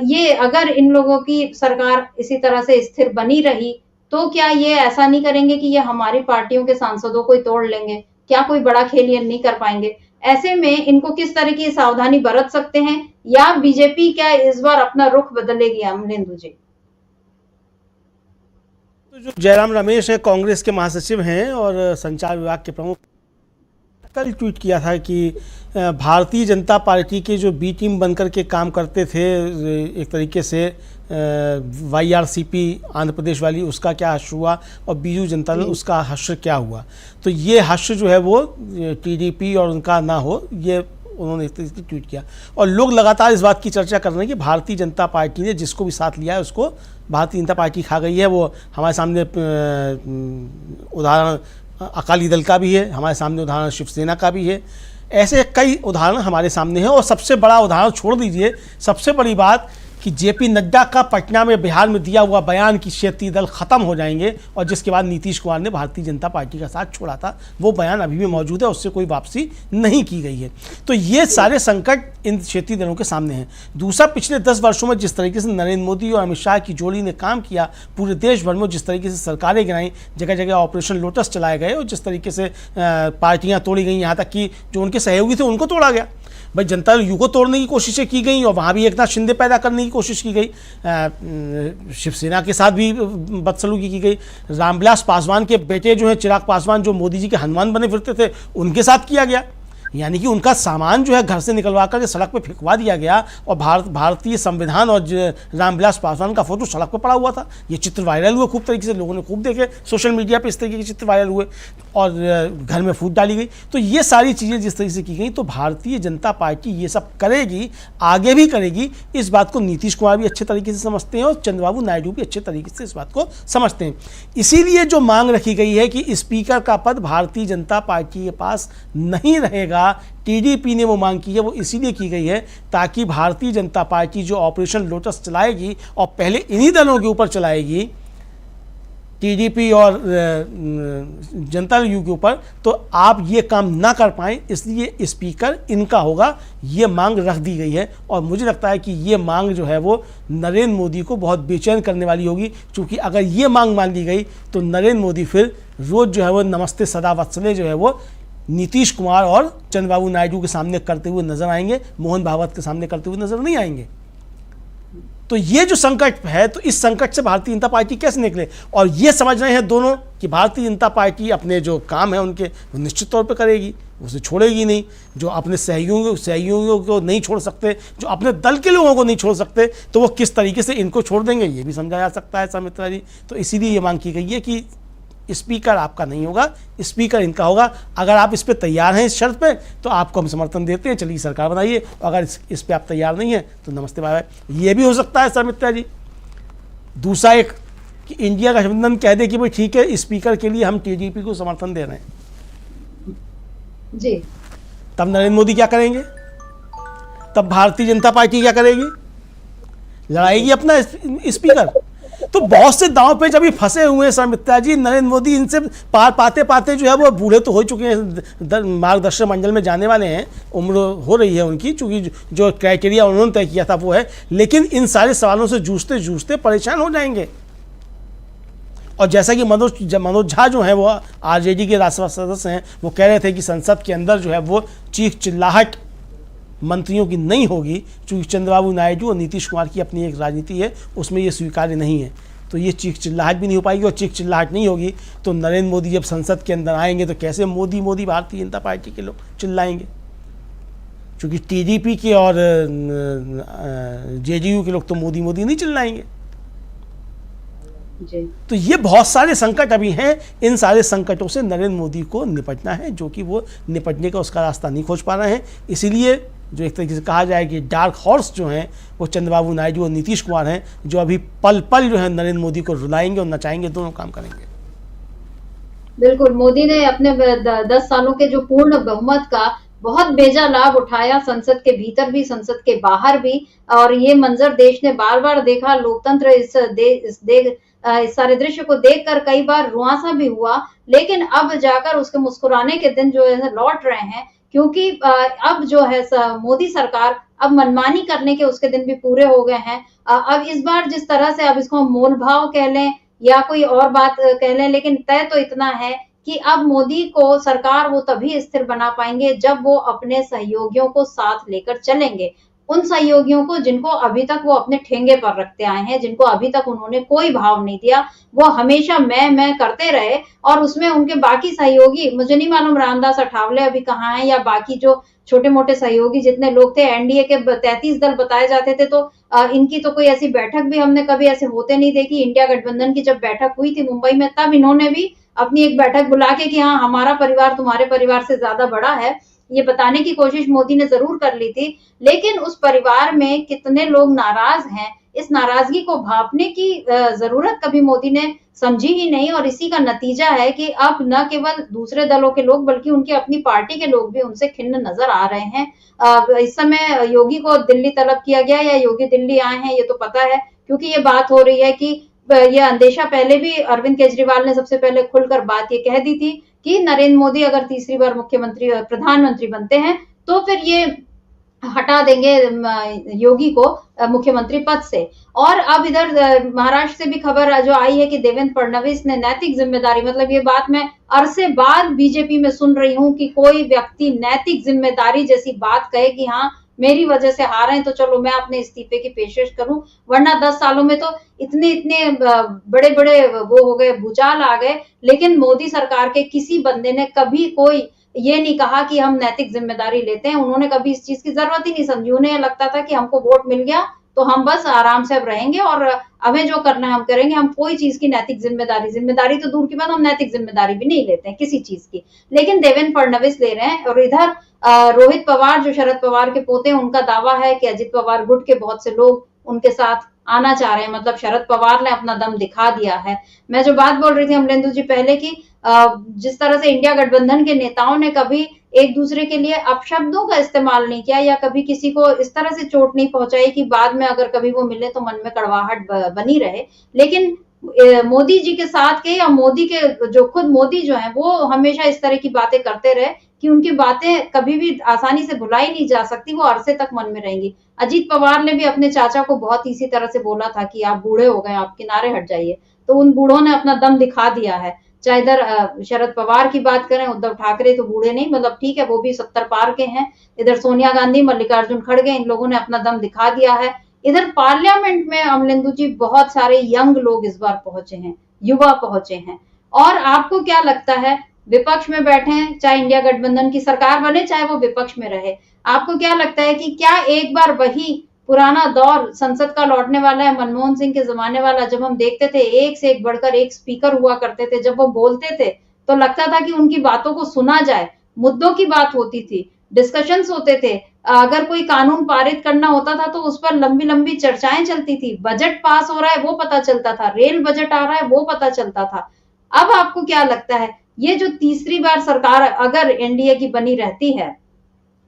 ये अगर इन लोगों की सरकार इसी तरह से स्थिर बनी रही तो क्या ये ऐसा नहीं करेंगे कि ये हमारी पार्टियों के सांसदों को ही तोड़ लेंगे? क्या कोई बड़ा खेल ये नहीं कर पाएंगे? ऐसे में इनको किस तरह की सावधानी बरत सकते हैं, या बीजेपी क्या इस बार अपना रुख बदलेगी? अमलेंदु जी, तो जो जयराम रमेश है, कांग्रेस के महासचिव हैं और संचार विभाग के प्रमुख, कल ट्वीट किया था कि भारतीय जनता पार्टी के जो बी टीम बनकर के काम करते थे एक तरीके से वाईआरसीपी आंध्र प्रदेश वाली, उसका क्या हश्र हुआ और बीजू जनता दल उसका हश्र क्या हुआ। तो ये हश्र जो है वो टीडीपी और उनका ना हो, ये उन्होंने इस तरह से ट्वीट किया। और लोग लगातार इस बात की चर्चा कर रहे हैं कि भारतीय जनता पार्टी ने जिसको भी साथ लिया है उसको भारतीय जनता पार्टी खा गई है। वो हमारे सामने उदाहरण अकाली दल का भी है, हमारे सामने उदाहरण शिवसेना का भी है, ऐसे कई उदाहरण हमारे सामने हैं। और सबसे बड़ा उदाहरण छोड़ दीजिए, सबसे बड़ी बात कि जेपी नड्डा का पटना में, बिहार में दिया हुआ बयान कि क्षेत्रीय दल खत्म हो जाएंगे और जिसके बाद नीतीश कुमार ने भारतीय जनता पार्टी का साथ छोड़ा था, वो बयान अभी भी मौजूद है, उससे कोई वापसी नहीं की गई है। तो ये सारे संकट इन क्षेत्रीय दलों के सामने हैं। दूसरा, पिछले 10 वर्षों में जिस तरीके से नरेंद्र मोदी और अमित शाह की जोड़ी ने काम किया, पूरे देश भर में जिस तरीके से सरकारें गिराई, जगह जगह ऑपरेशन लोटस चलाए गए और जिस तरीके से पार्टियाँ तोड़ी गई, यहाँ तक कि जो उनके सहयोगी थे उनको तोड़ा गया। भाई जनता दल यू को तोड़ने की कोशिशें की गई और वहाँ भी एकनाथ शिंदे पैदा करने की कोशिश की गई, शिवसेना के साथ भी बदसलूकी की गई, रामविलास पासवान के बेटे जो हैं चिराग पासवान, जो मोदी जी के हनुमान बने फिरते थे, उनके साथ किया गया। यानी कि उनका सामान जो है घर से निकलवा कर सड़क पे फेंकवा दिया गया और भारतीय संविधान और रामविलास पासवान का फोटो सड़क पे पड़ा हुआ था। ये चित्र वायरल हुए खूब तरीके से, लोगों ने खूब देखे सोशल मीडिया पे, इस तरीके के चित्र वायरल हुए और घर में फूट डाली गई। तो ये सारी चीज़ें जिस तरीके से की गई, तो भारतीय जनता पार्टी ये सब करेगी, आगे भी करेगी। इस बात को नीतीश कुमार भी अच्छे तरीके से समझते हैं और चंद्रबाबू नायडू भी अच्छे तरीके से इस बात को समझते हैं। इसीलिए जो मांग रखी गई है कि स्पीकर का पद भारतीय जनता पार्टी के पास नहीं रहेगा, टीडीपी ने वो मांग की है, वो इसीलिए की गई है ताकि भारतीय जनता पार्टी जो ऑपरेशन लोटस चलाएगी और पहले इन्हीं दलों के ऊपर चलाएगी, टीडीपी और जनता दल यू के ऊपर, तो आप ये काम ना कर पाएं, इसलिए स्पीकर इनका होगा, ये मांग रख दी गई है। और मुझे लगता है कि ये मांग जो है वो नरेंद्र मोदी को बहुत बेचैन करने वाली होगी, क्योंकि अगर ये मांग मान ली गई तो नरेंद्र मोदी फिर रोज़ जो है वो नमस्ते सदा वत्सले जो है वो नीतीश कुमार और चंद्रबाबू नायडू के सामने करते हुए नजर आएंगे, मोहन भागवत के सामने करते हुए नजर नहीं आएंगे। तो ये जो संकट है, तो इस संकट से भारतीय जनता पार्टी कैसे निकले? और ये समझ रहे हैं दोनों कि भारतीय जनता पार्टी अपने जो काम है उनके निश्चित तौर पे करेगी, उसे छोड़ेगी नहीं। जो अपने सहयोगियों को नहीं छोड़ सकते, जो अपने दल के लोगों को नहीं छोड़ सकते, तो वो किस तरीके से इनको छोड़ देंगे, ये भी समझा जा सकता है समित्रा जी। तो इसीलिए ये मांग की गई है कि स्पीकर आपका नहीं होगा, स्पीकर इनका होगा। अगर आप इस पे तैयार हैं, इस शर्त पे, तो आपको हम समर्थन देते हैं, चलिए सरकार बनाइए। अगर इस पे आप तैयार नहीं हैं तो नमस्ते बाय बाय। ये भी हो सकता है समित्रा जी। दूसरा एक कि इंडिया गठबंधन कह दे कि भाई ठीक है, स्पीकर के लिए हम टीडीपी को समर्थन दे रहे हैं जी, तब नरेंद्र मोदी क्या करेंगे? तब भारतीय जनता पार्टी क्या करेगी? लड़ाएगी अपना स्पीकर। तो बहुत से दांव पे जब ये फंसे हुए हैं मित्रा जी, नरेंद्र मोदी इनसे पार पाते पाते जो है वो बूढ़े तो हो चुके हैं, मार्गदर्शन मंडल में जाने वाले हैं, उम्र हो रही है उनकी, चूंकि जो क्राइटेरिया उन्होंने तय किया था वो है, लेकिन इन सारे सवालों से जूझते जूझते परेशान हो जाएंगे। और जैसा कि मनोज झा जो है वो आरजेडी के राज्यसभा सदस्य हैं, वो कह रहे थे कि संसद के अंदर जो है वो चीख चिल्लाहट मंत्रियों की नहीं होगी, क्योंकि चंद्रबाबू नायडू और नीतीश कुमार की अपनी एक राजनीति है, उसमें ये स्वीकार्य नहीं है। तो ये चीख चिल्लाहट भी नहीं हो पाएगी, और चीख चिल्लाहट नहीं होगी तो नरेंद्र मोदी जब संसद के अंदर आएंगे तो कैसे मोदी मोदी भारतीय जनता पार्टी के लोग चिल्लाएंगे, क्योंकि टीडीपी के और जेडीयू के लोग तो मोदी मोदी नहीं चिल्लाएंगे। तो ये बहुत सारे संकट अभी हैं, इन सारे संकटों से नरेंद्र मोदी को निपटना है, जो कि वो निपटने का उसका रास्ता नहीं खोज पा रहे हैं। इसीलिए जो एक तरीके से कहा जाए कि डार्क हॉर्स जो हैं वो चंद्रबाबू नायडू और नीतीश कुमार हैं, जो अभी पल पल जो है नरेंद्र मोदी को रुलाएंगे और नचाएंगे, दोनों काम करेंगे। बिल्कुल, मोदी ने अपने 10 सालों के जो पूर्ण बहुमत का बहुत बेजा लाभ उठाया, संसद के भीतर भी संसद के बाहर भी, और ये मंजर देश ने बार बार देखा। लोकतंत्र इस सारे दृश्य को देखकर कई बार रुआंसा भी हुआ, लेकिन अब जाकर उसके मुस्कुराने के दिन जो है लौट रहे हैं, क्योंकि अब जो है मोदी सरकार अब मनमानी करने के उसके दिन भी पूरे हो गए हैं। अब इस बार जिस तरह से, अब इसको मोल भाव कह लें या कोई और बात कह लें, लेकिन तय तो इतना है कि अब मोदी को सरकार वो तभी स्थिर बना पाएंगे जब वो अपने सहयोगियों को साथ लेकर चलेंगे। उन सहयोगियों को जिनको अभी तक वो अपने ठेंगे पर रखते आए हैं, जिनको अभी तक उन्होंने कोई भाव नहीं दिया, वो हमेशा मैं करते रहे, और उसमें उनके बाकी सहयोगी, मुझे नहीं मालूम रामदास अठावले अभी कहाँ हैं, या बाकी जो छोटे मोटे सहयोगी जितने लोग थे, एनडीए के 33 दल बताए जाते थे, तो इनकी तो कोई ऐसी बैठक भी हमने कभी ऐसे होते नहीं देखी। इंडिया गठबंधन की जब बैठक हुई थी मुंबई में, तब इन्होंने भी अपनी एक बैठक बुला के कि हाँ, हमारा परिवार तुम्हारे परिवार से ज्यादा बड़ा है, ये बताने की कोशिश मोदी ने जरूर कर ली थी। लेकिन उस परिवार में कितने लोग नाराज हैं, इस नाराजगी को भांपने की जरूरत कभी मोदी ने समझी ही नहीं, और इसी का नतीजा है कि अब न केवल दूसरे दलों के लोग बल्कि उनकी अपनी पार्टी के लोग भी उनसे खिन्न नजर आ रहे हैं। इस समय योगी को दिल्ली तलब किया गया, या योगी दिल्ली आए हैं ये तो पता है, क्योंकि ये बात हो रही है कि ये अंदेशा पहले भी अरविंद केजरीवाल ने सबसे पहले खुलकर बात ये कह दी थी कि नरेंद्र मोदी अगर तीसरी बार प्रधानमंत्री बनते हैं तो फिर ये हटा देंगे योगी को मुख्यमंत्री पद से। और अब इधर महाराष्ट्र से भी खबर जो आई है कि देवेंद्र फडणवीस ने नैतिक जिम्मेदारी, मतलब ये बात मैं अरसे बाद बीजेपी में सुन रही हूं कि कोई व्यक्ति नैतिक जिम्मेदारी जैसी बात कहे कि हाँ, मेरी वजह से हारे हैं तो चलो मैं अपने इस्तीफे की पेशकश करूं, वरना 10 सालों में तो इतने बड़े बड़े वो हो गए, भूचाल आ गए, लेकिन मोदी सरकार के किसी बंदे ने कभी कोई ये नहीं कहा कि हम नैतिक जिम्मेदारी लेते हैं। उन्होंने कभी इस चीज की जरूरत ही नहीं समझी। उन्हें लगता था कि हमको वोट मिल गया तो हम बस आराम से अब रहेंगे और हमें जो करना है हम करेंगे, हम कोई चीज की नैतिक जिम्मेदारी तो दूर की बात, हम नैतिक जिम्मेदारी भी नहीं लेते हैं किसी चीज की। लेकिन देवेंद्र फडणवीस ले रहे हैं। और इधर रोहित पवार जो शरद पवार के पोते हैं, उनका दावा है कि अजित पवार गुट के बहुत से लोग उनके साथ आना चाह रहे हैं, मतलब शरद पवार ने अपना दम दिखा दिया है। मैं जो बात बोल रही थी अमलेंदु जी पहले की, जिस तरह से इंडिया गठबंधन के नेताओं ने कभी एक दूसरे के लिए अपशब्दों का इस्तेमाल नहीं किया या कभी किसी को इस तरह से चोट नहीं पहुंचाई कि बाद में अगर कभी वो मिले तो मन में कड़वाहट बनी रहे, लेकिन मोदी जी के साथ के या मोदी के जो खुद मोदी जो है वो हमेशा इस तरह की बातें करते रहे कि उनकी बातें कभी भी आसानी से भुलाई नहीं जा सकती, वो अरसे तक मन में रहेंगी। अजीत पवार ने भी अपने चाचा को बहुत इसी तरह से बोला था कि आप बूढ़े हो गए, आप किनारे हट जाइए, तो उन बूढ़ों ने अपना दम दिखा दिया है। चाहे इधर शरद पवार की बात करें, उद्धव ठाकरे तो बूढ़े नहीं, मतलब ठीक है वो भी 70 पार के हैं। इधर सोनिया गांधी, मल्लिकार्जुन खड़गे, इन लोगों ने अपना दम दिखा दिया है। इधर पार्लियामेंट में अमलेंदु जी बहुत सारे यंग लोग इस बार पहुंचे हैं, युवा पहुंचे हैं। और आपको क्या लगता है, विपक्ष में बैठे हैं, चाहे इंडिया गठबंधन की सरकार बने चाहे वो विपक्ष में रहे, आपको क्या लगता है कि क्या एक बार वही पुराना दौर संसद का लौटने वाला है, मनमोहन सिंह के जमाने वाला, जब हम देखते थे एक से एक बढ़कर एक स्पीकर हुआ करते थे, जब वो बोलते थे तो लगता था कि उनकी बातों को सुना जाए, मुद्दों की बात होती थी, डिस्कशंस होते थे, अगर कोई कानून पारित करना होता था तो उस पर लंबी लंबी चर्चाएं चलती थी, बजट पास हो रहा है वो पता चलता था, रेल बजट आ रहा है वो पता चलता था। अब आपको क्या लगता है, ये जो तीसरी बार सरकार अगर एनडीए की बनी रहती है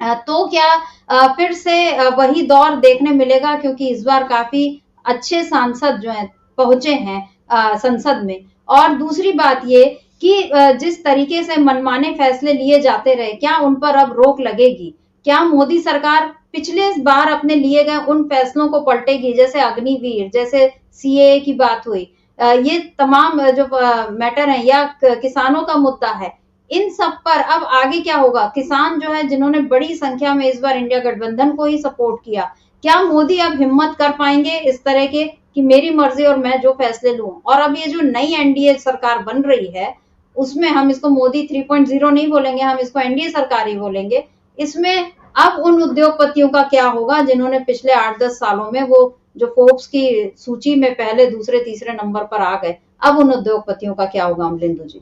तो क्या फिर से वही दौर देखने मिलेगा, क्योंकि इस बार काफी अच्छे सांसद जो हैं पहुंचे हैं संसद में। और दूसरी बात ये कि जिस तरीके से मनमाने फैसले लिए जाते रहे, क्या उन पर अब रोक लगेगी? क्या मोदी सरकार पिछले बार अपने लिए गए उन फैसलों को पलटेगी, जैसे अग्निवीर, जैसे सीएए की बात हुई, ये तमाम जो मैटर है, या किसानों का मुद्दा है, इन सब पर अब आगे क्या होगा? किसान जो है, जिन्होंने बड़ी संख्या में इस बार इंडिया गठबंधन को ही सपोर्ट किया, क्या मोदी अब हिम्मत कर पाएंगे इस तरह के कि मेरी मर्जी और मैं जो फैसले लूं? और अब ये जो नई एनडीए सरकार बन रही है, उसमें हम इसको मोदी 3.0 नहीं बोलेंगे, हम इसको एनडीए सरकार ही बोलेंगे। इसमें अब उन उद्योगपतियों का क्या होगा जिन्होंने पिछले 8-10 सालों में वो जो फोर्ब्स की सूची में पहले, दूसरे, तीसरे नंबर पर आ गए, अब उन उद्योगपतियों का क्या होगा अमलिंदु जी?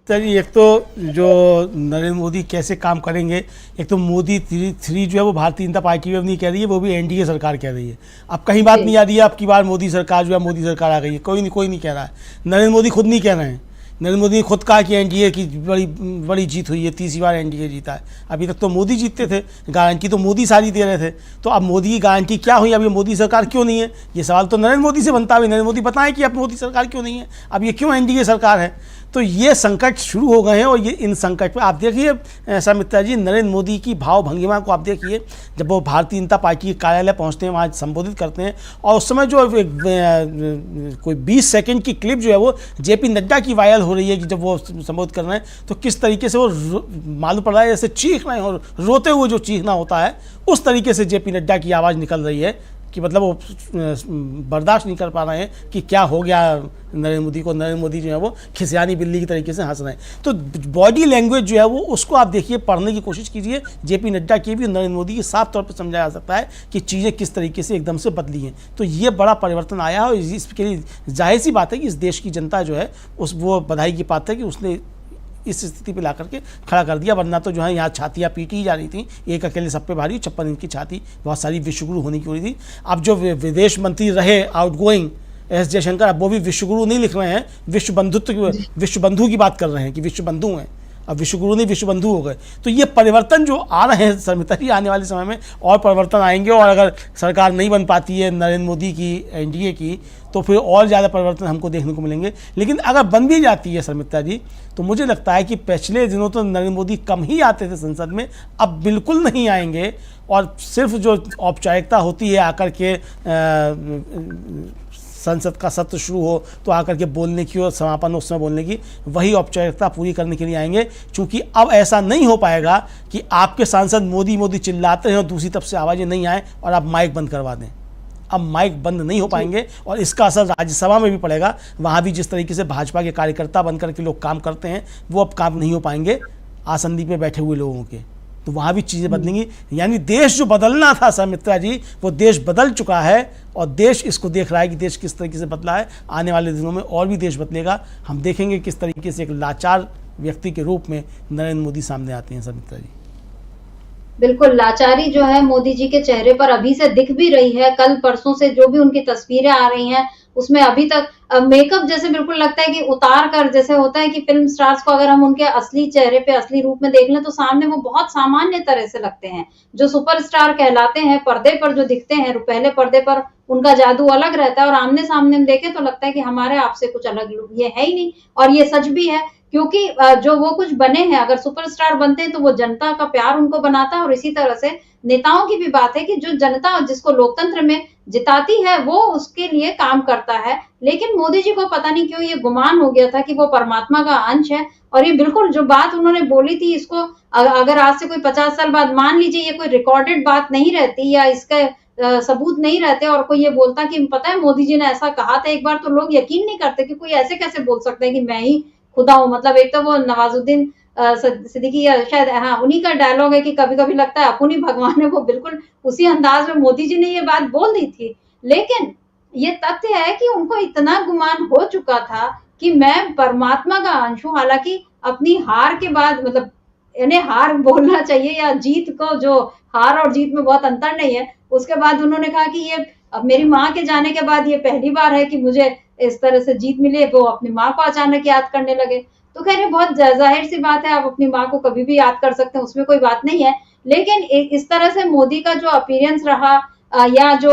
चलिए, एक तो जो नरेंद्र मोदी कैसे काम करेंगे, एक तो मोदी थ्री जो है वो भारतीय जनता पार्टी भी नहीं कह रही है, वो भी एनडीए सरकार कह रही है। अब कहीं बात नहीं आ रही है अब की बार मोदी सरकार जो है मोदी सरकार आ गई है, कोई नहीं कह रहा है। नरेंद्र मोदी खुद नहीं कह रहे हैं। नरेंद्र मोदी ने खुद कहा कि एनडीए की बड़ी जीत हुई है, तीसरी बार एनडीए जीता है। अभी तक तो मोदी जीतते थे, गारंटी तो मोदी सारी दे रहे थे। तो अब मोदी की गारंटी क्या हुई? अब ये मोदी सरकार क्यों नहीं है? ये सवाल तो नरेंद्र मोदी से बनता है। नरेंद्र मोदी बताएं कि अब मोदी सरकार क्यों नहीं है, अब ये क्यों एनडीए सरकार है? तो ये संकट शुरू हो गए हैं। और ये इन संकट पर आप देखिए समित्रा जी, नरेंद्र मोदी की भाव भंगिमा को आप देखिए, जब वो भारतीय जनता पार्टी के कार्यालय पहुंचते हैं, वहाँ संबोधित करते हैं, और उस समय जो कोई 20 सेकंड की क्लिप जो है वो जेपी नड्डा की वायरल हो रही है कि जब वो संबोधित कर रहे हैं तो किस तरीके से वो मालूम पड़ रहा है जैसे चीख रहे हैं, और रोते हुए जो चीखना होता है उस तरीके से जेपी नड्डा की आवाज़ निकल रही है कि मतलब वो बर्दाश्त नहीं कर पा रहे हैं कि क्या हो गया नरेंद्र मोदी को। नरेंद्र मोदी जो है वो खिसियानी बिल्ली की तरीके से हंस रहे हैं। तो बॉडी लैंग्वेज जो है वो उसको आप देखिए, पढ़ने की कोशिश कीजिए। जेपी नड्डा की भी नरेंद्र मोदी की साफ तौर पर समझाया जा सकता है कि चीज़ें किस तरीके से एकदम से बदली हैं। तो ये बड़ा परिवर्तन आया है, और इसके लिए जाहिर सी बात है कि इस देश की जनता जो है वो बधाई की बात है कि उसने इस स्थिति पे ला करके खड़ा कर दिया। वरना तो जो है यहाँ छातियाँ पीटी ही जा रही थी, एक अकेले सब पे भारी, 56 इंच की छाती, बहुत सारी विश्वगुरु होने की हो रही थी। अब जो विदेश मंत्री रहे आउटगोइंग एस जयशंकर, अब वो भी विश्वगुरु नहीं लिख रहे हैं, विश्व बंधु की बात कर रहे हैं कि विश्व बंधु हैं। अब विश्वगुरु नहीं विश्व बंधु हो गए। तो ये परिवर्तन जो आ रहे हैं समिता जी, आने वाले समय में और परिवर्तन आएंगे। और अगर सरकार नहीं बन पाती है नरेंद्र मोदी की, एनडीए की, तो फिर और ज़्यादा परिवर्तन हमको देखने को मिलेंगे। लेकिन अगर बन भी जाती है समिता जी, तो मुझे लगता है कि पिछले दिनों तो नरेंद्र मोदी कम ही आते थे संसद में, अब बिल्कुल नहीं आएंगे। और सिर्फ जो औपचारिकता होती है आकर के संसद का सत्र शुरू हो तो आकर के बोलने की और समापन उस समय बोलने की, वही औपचारिकता पूरी करने के लिए आएंगे। क्योंकि अब ऐसा नहीं हो पाएगा कि आपके सांसद मोदी मोदी चिल्लाते हैं और दूसरी तरफ से आवाज़ें नहीं आए और आप माइक बंद करवा दें। अब माइक बंद नहीं हो पाएंगे, और इसका असर राज्यसभा में भी पड़ेगा। वहाँ भी जिस तरीके से भाजपा के कार्यकर्ता बन करके लोग काम करते हैं, वो अब काम नहीं हो पाएंगे आसंदी पे बैठे हुए लोगों के। तो वहाँ भी चीज़ें बदलेंगी। यानी देश जो बदलना था समित्रा जी, वो देश बदल चुका है, और देश इसको देख रहा है कि देश किस तरीके से बदला है। आने वाले दिनों में और भी देश बदलेगा। हम देखेंगे किस तरीके से एक लाचार व्यक्ति के रूप में नरेंद्र मोदी सामने आते हैं समित्रा जी। बिल्कुल, लाचारी जो है मोदी जी के चेहरे पर अभी से दिख भी रही है। कल परसों से जो भी उनकी तस्वीरें आ रही हैं, उसमें अभी तक मेकअप जैसे बिल्कुल लगता है कि उतार कर, जैसे होता है कि फिल्म स्टार्स को अगर हम उनके असली चेहरे पे, असली रूप में देख लें तो सामने वो बहुत सामान्य तरह से लगते हैं। जो सुपरस्टार कहलाते हैं, पर्दे पर जो दिखते हैं, पहले पर्दे पर उनका जादू अलग रहता है, और आमने सामने हम देखें तो लगता है कि हमारे आपसे कुछ अलग ये है ही नहीं। और ये सच भी है, क्योंकि जो वो कुछ बने हैं, अगर सुपरस्टार बनते हैं तो वो जनता का प्यार उनको बनाता है। और इसी तरह से नेताओं की भी बात है कि जो जनता जिसको लोकतंत्र में जिताती है, वो उसके लिए काम करता है। लेकिन मोदी जी को पता नहीं क्यों ये गुमान हो गया था कि वो परमात्मा का अंश है। और ये बिल्कुल जो बात उन्होंने बोली थी, इसको अगर आज से कोई 50 साल बाद मान लीजिए ये कोई रिकॉर्डेड बात नहीं रहती, या इसका सबूत नहीं रहते, और कोई ये बोलता कि पता है मोदी जी ने ऐसा कहा था एक बार, तो लोग यकीन नहीं करते कि कोई ऐसे कैसे बोल सकते हैं कि मैं ही खुदा हूँ। मतलब एक तो वो नवाजुद्दीन सिद्दीकी, या शायद हाँ उन्हीं का डायलॉग है कि कभी कभी लगता है अपन ही भगवान है, वो बिल्कुल उसी अंदाज में मोदी जी ने ये बात बोल दी थी। लेकिन ये तथ्य है कि उनको इतना गुमान हो चुका था कि मैं परमात्मा का अंश हूँ। हालांकि अपनी हार के बाद, मतलब इन्हें हार बोलना चाहिए या जीत को, जो हार और जीत में बहुत अंतर नहीं है, उसके बाद उन्होंने कहा कि ये अब मेरी माँ के जाने के बाद ये पहली बार है कि मुझे इस तरह से जीत मिली। वो अपनी माँ को अचानक याद करने लगे। तो खैर ये बहुत जाहिर सी बात है, आप अपनी माँ को कभी भी याद कर सकते हैं, उसमें कोई बात नहीं है। लेकिन इस तरह से मोदी का जो अपीयरेंस रहा, या जो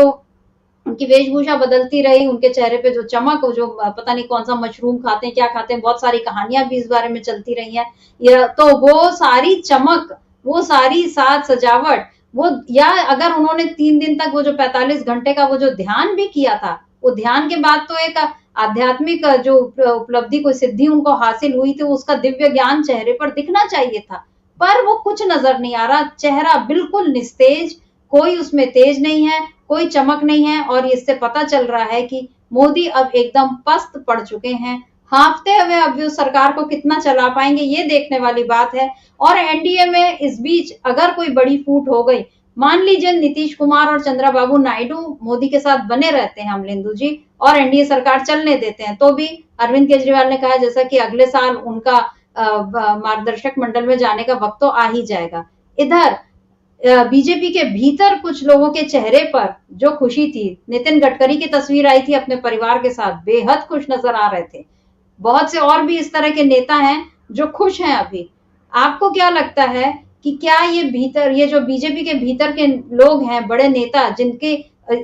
उनकी वेशभूषा बदलती रही, उनके चेहरे पे जो चमक, जो पता नहीं कौन सा मशरूम खाते हैं, क्या खाते हैं, बहुत सारी कहानियां भी इस बारे में चलती रही हैं। तो वो सारी चमक, वो सारी साज सजावट, वो, या अगर उन्होंने 3 दिन तक वो जो 45 घंटे का वो जो ध्यान भी किया था, वो ध्यान के बाद तो एक आध्यात्मिक जो उपलब्धि, कोई सिद्धि उनको हासिल हुई थी, उसका दिव्य ज्ञान चेहरे पर दिखना चाहिए था, पर वो कुछ नजर नहीं आ रहा। चेहरा बिल्कुल निस्तेज, कोई उसमें तेज नहीं है, कोई चमक नहीं है, और इससे पता चल रहा है कि मोदी अब एकदम पस्त पड़ चुके हैं। हाँफते हुए अब वो सरकार को कितना चला पाएंगे, ये देखने वाली बात है। और एनडीए में इस बीच अगर कोई बड़ी फूट हो गई, मान लीजिए नीतीश कुमार और चंद्रबाबू नायडू मोदी के साथ बने रहते हैं अमलेंदु जी, और एनडीए सरकार चलने देते हैं, तो भी अरविंद केजरीवाल ने कहा जैसा कि अगले साल उनका मार्गदर्शक मंडल में जाने का वक्त तो आ ही जाएगा। इधर बीजेपी के भीतर कुछ लोगों के चेहरे पर जो खुशी थी, नितिन गडकरी की तस्वीर आई थी अपने परिवार के साथ, बेहद खुश नजर आ रहे थे। बहुत से और भी इस तरह के नेता हैं जो खुश हैं अभी। आपको क्या लगता है कि क्या ये जो बीजेपी के भीतर के लोग हैं, बड़े नेता, जिनके,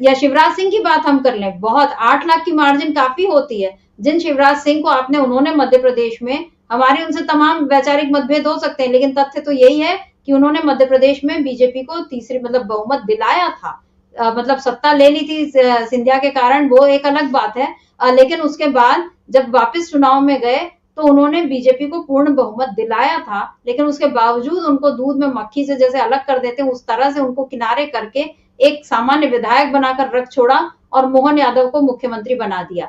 या शिवराज सिंह की बात हम कर लें, बहुत 8 लाख की मार्जिन काफी होती है। जिन शिवराज सिंह को उन्होंने मध्य प्रदेश में, हमारे उनसे तमाम वैचारिक मतभेद हो सकते हैं, लेकिन तथ्य तो यही है कि उन्होंने मध्य प्रदेश में बीजेपी को तीसरी बहुमत दिलाया था। सत्ता ले ली थी सिंधिया के कारण, वो एक अलग बात है, लेकिन उसके बाद जब वापस चुनाव में गए तो उन्होंने बीजेपी को पूर्ण बहुमत दिलाया था, लेकिन उसके बावजूद उनको दूध में मक्खी से जैसे अलग कर देते हैं, उस तरह से उनको किनारे करके एक सामान्य विधायक बनाकर रख छोड़ा और मोहन यादव को मुख्यमंत्री बना दिया।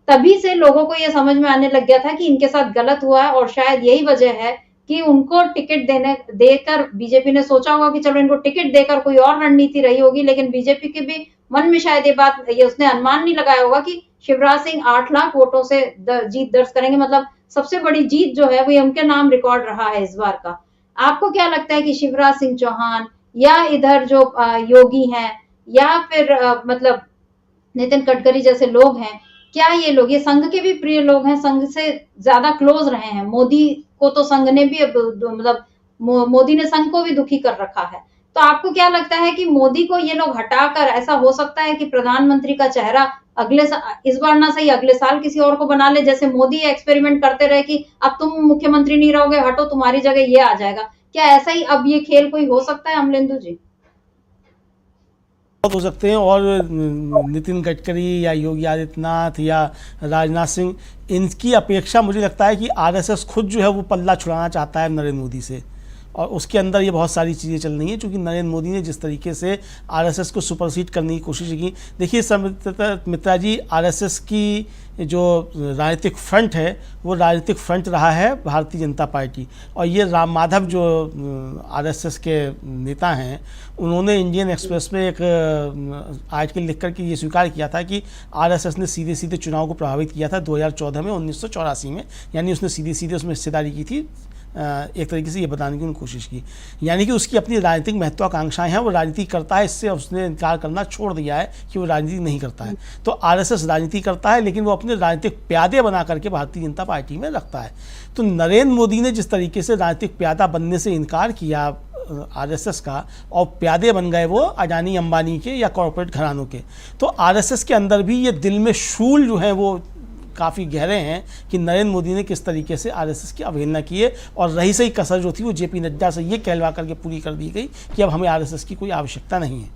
तभी से लोगों को यह समझ में आने लग गया था कि इनके साथ गलत हुआ है, और शायद यही वजह है कि उनको टिकट देकर बीजेपी ने सोचा होगा कि चलो इनको टिकट देकर कोई और रणनीति रही होगी, लेकिन बीजेपी के भी मन में शायद ये उसने अनुमान नहीं लगाया होगा कि शिवराज सिंह 8 लाख वोटों से जीत दर्ज करेंगे। सबसे बड़ी जीत जो है वो उनके नाम रिकॉर्ड रहा है इस बार का। आपको क्या लगता है कि शिवराज सिंह चौहान, या इधर जो योगी हैं, या फिर नितिन गडकरी जैसे लोग हैं, क्या ये लोग, ये संघ के भी प्रिय लोग हैं, संघ से ज्यादा क्लोज रहे हैं? मोदी को तो संघ ने भी मोदी ने संघ को भी दुखी कर रखा है। तो आपको क्या लगता है कि मोदी को ये लोग हटाकर, ऐसा हो सकता है कि प्रधानमंत्री का चेहरा इस बार ना सही अगले साल किसी और को बना ले, जैसे मोदी एक्सपेरिमेंट करते रहे कि अब तुम मुख्यमंत्री नहीं रहोगे, हटो, तुम्हारी जगह ये आ जाएगा। क्या ऐसा ही अब ये खेल कोई हो सकता है अमलेंदु जी? हो सकते हैं, और नितिन गडकरी या योगी आदित्यनाथ या राजनाथ सिंह, इनकी अपेक्षा मुझे लगता है कि आरएसएस खुद जो है वो पल्ला छुड़ाना चाहता है नरेंद्र मोदी से, और उसके अंदर ये बहुत सारी चीज़ें चल रही हैं, क्योंकि नरेंद्र मोदी ने जिस तरीके से आरएसएस को सुपरसीड करने की कोशिश की। देखिए मित्रा जी, आरएसएस की जो राजनीतिक फ्रंट है वो राजनीतिक फ्रंट रहा है भारतीय जनता पार्टी, और ये राम माधव जो आरएसएस के नेता हैं, उन्होंने इंडियन एक्सप्रेस में एक आर्टिकल लिख कर के ये स्वीकार किया था कि आरएसएस ने सीधे सीधे चुनाव को प्रभावित किया था 2014 में, 1984 में, यानी उसने सीधे सीधे उसमें हिस्सेदारी की थी। एक तरीके से ये बताने की उन्होंने कोशिश की, यानी कि उसकी अपनी राजनीतिक महत्वाकांक्षाएं हैं, वो राजनीति करता है, इससे उसने इनकार करना छोड़ दिया है कि वो राजनीति नहीं करता है। तो आरएसएस राजनीति करता है, लेकिन वो अपने राजनीतिक प्यादे बना करके भारतीय जनता पार्टी में रखता है। तो नरेंद्र मोदी ने जिस तरीके से राजनीतिक प्यादा बनने से इनकार किया आरएसएस का, और प्यादे बन गए वो अडानी अंबानी के या कॉरपोरेट घरानों के, तो आरएसएस के अंदर भी ये दिल में शूल जो है वो काफ़ी गहरे हैं कि नरेंद्र मोदी ने किस तरीके से आरएसएस की अवहेलना की है, और रही सही कसर जो थी वो जेपी नड्डा से ये कहलवा करके पूरी कर दी गई कि अब हमें आरएसएस की कोई आवश्यकता नहीं है।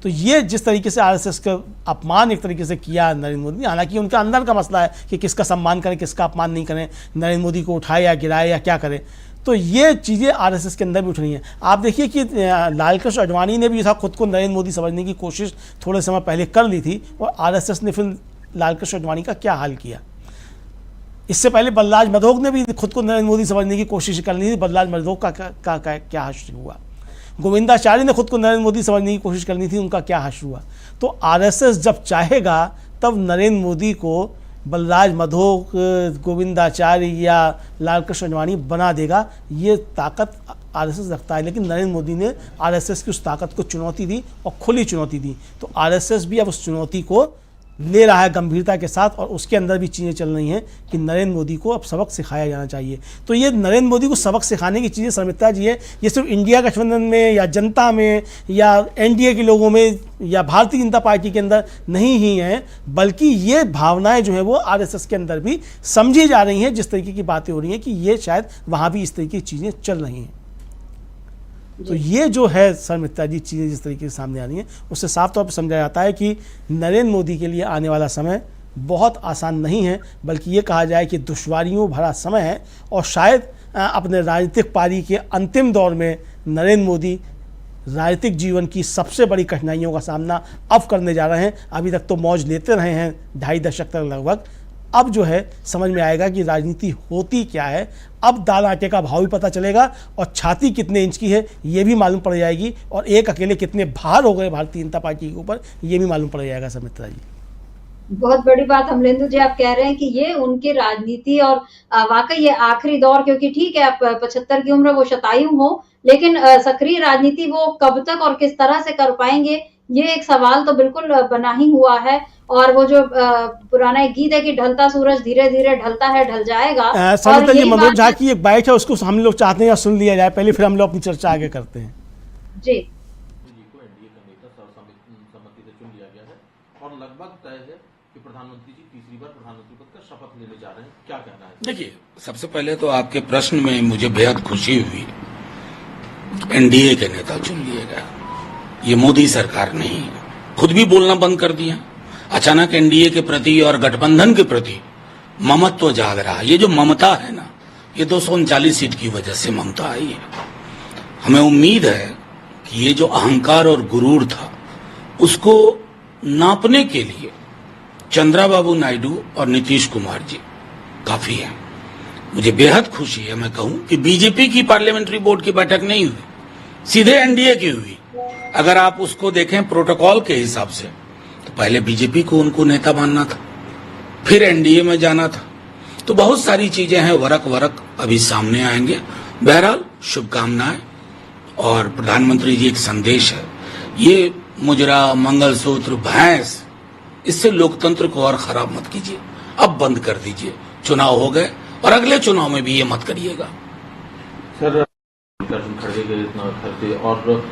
तो ये जिस तरीके से आरएसएस का अपमान एक तरीके से किया नरेंद्र मोदी ने, हालांकि उनका अंदर का मसला है कि किसका सम्मान करें, किसका अपमान नहीं करें, नरेंद्र मोदी को उठाए या गिराए या क्या करें, तो ये चीज़ें आरएसएस के अंदर भी उठ रही हैं। आप देखिए कि लालकृष्ण आडवाणी ने भी था खुद को नरेंद्र मोदी समझने की कोशिश थोड़े समय पहले कर ली थी, और आरएसएस ने फिर लालकृष्ण आडवाणी का क्या हाल किया। इससे पहले बलराज मधोक ने भी खुद को नरेंद्र मोदी समझने की कोशिश कर ली थी, बलराज मधोक का क्या हश्र हुआ। गोविंदाचार्य ने खुद को नरेंद्र मोदी समझने की कोशिश करनी थी, उनका क्या हश्र हुआ। तो आरएसएस जब चाहेगा तब नरेंद्र मोदी को बलराज मधोक, गोविंदाचार्य या लालकृष्ण आडवाणी बना देगा, ये ताकत आरएसएस रखता है। लेकिन नरेंद्र मोदी ने आरएसएस की उस ताकत को चुनौती दी, और खुली चुनौती दी। तो आरएसएस भी अब उस चुनौती को ले रहा है गंभीरता के साथ, और उसके अंदर भी चीज़ें चल रही हैं कि नरेंद्र मोदी को अब सबक सिखाया जाना चाहिए। तो ये नरेंद्र मोदी को सबक सिखाने की चीज़ें शर्मिष्ठा जी है, ये सिर्फ इंडिया गठबंधन में या जनता में या एनडीए के लोगों में या भारतीय जनता पार्टी के अंदर नहीं ही हैं, बल्कि ये भावनाएं जो है वो आरएसएस के अंदर भी समझी जा रही हैं। जिस तरीके की बातें हो रही हैं कि ये शायद वहाँ भी इस तरीके की चीज़ें चल रही हैं। तो ये जो है शर्मिष्ठा जी चीज़ें जिस तरीके से सामने आ रही हैं, उससे साफ तौर पर समझा जाता है कि नरेंद्र मोदी के लिए आने वाला समय बहुत आसान नहीं है, बल्कि ये कहा जाए कि दुश्वारियों भरा समय है। और शायद अपने राजनीतिक पारी के अंतिम दौर में नरेंद्र मोदी राजनीतिक जीवन की सबसे बड़ी कठिनाइयों का सामना अब करने जा रहे हैं। अभी तक तो मौज लेते रहे हैं 2.5 दशक तक लगभग। अब जो है समझ में आएगा कि राजनीति होती क्या है। अब दाल आटे का भाव भी पता चलेगा और छाती कितने इंच की है ये भी मालूम पड़ जाएगी, और एक अकेले कितने भार हो गए भारतीय जनता पार्टी के ऊपर ये भी मालूम पड़ जाएगा। शर्मिष्ठा जी, बहुत बड़ी बात अमलेंदु जी आप कह रहे हैं कि ये उनकी राजनीति और वाकई ये आखिरी दौर, क्योंकि ठीक है आप 75 की उम्र वो शतायु हो, लेकिन सक्रिय राजनीति वो कब तक और किस तरह से कर पाएंगे, ये एक सवाल तो बिल्कुल बना ही हुआ है। और वो जो पुराना एक गीत है कि ढलता सूरज धीरे धीरे ढलता है, ढल जाएगा। शर्मिष्ठा जी, मनोज झा की एक बाइट है, उसको हम लोग चाहते हैं सुन लिया जाए पहले, फिर हम लोग अपनी चर्चा आगे करते हैं। जी, और लगभग तय है कि प्रधानमंत्री जी तीसरी बार प्रधानमंत्री पद का शपथ लेने जा रहे हैं, क्या कहना है? देखिए, सबसे पहले तो आपके प्रश्न में मुझे बेहद खुशी हुई। एनडीए के नेता चुन लिए गए, ये मोदी सरकार नहीं है। खुद भी बोलना बंद कर दिया। अचानक एनडीए के प्रति और गठबंधन के प्रति ममत्व जाग रहा है। ये जो ममता है ना, ये 239 सीट की वजह से ममता आई है। हमें उम्मीद है कि ये जो अहंकार और गुरूर था उसको नापने के लिए चंद्रबाबू नायडू और नीतीश कुमार जी काफी हैं। मुझे बेहद खुशी है, मैं कहूं कि बीजेपी की पार्लियामेंट्री बोर्ड की बैठक नहीं हुई, सीधे एनडीए की हुई। अगर आप उसको देखें प्रोटोकॉल के हिसाब से, तो पहले बीजेपी को उनको नेता मानना था, फिर एनडीए में जाना था। तो बहुत सारी चीजें हैं, वरक अभी सामने आएंगे। बहरहाल शुभकामनाएं, और प्रधानमंत्री जी एक संदेश है, ये मुजरा, मंगलसूत्र, भैंस, इससे लोकतंत्र को और खराब मत कीजिए, अब बंद कर दीजिए। चुनाव हो गए और अगले चुनाव में भी ये मत करिएगा। सर, अर्जुन खड़गे गए इतना करते, और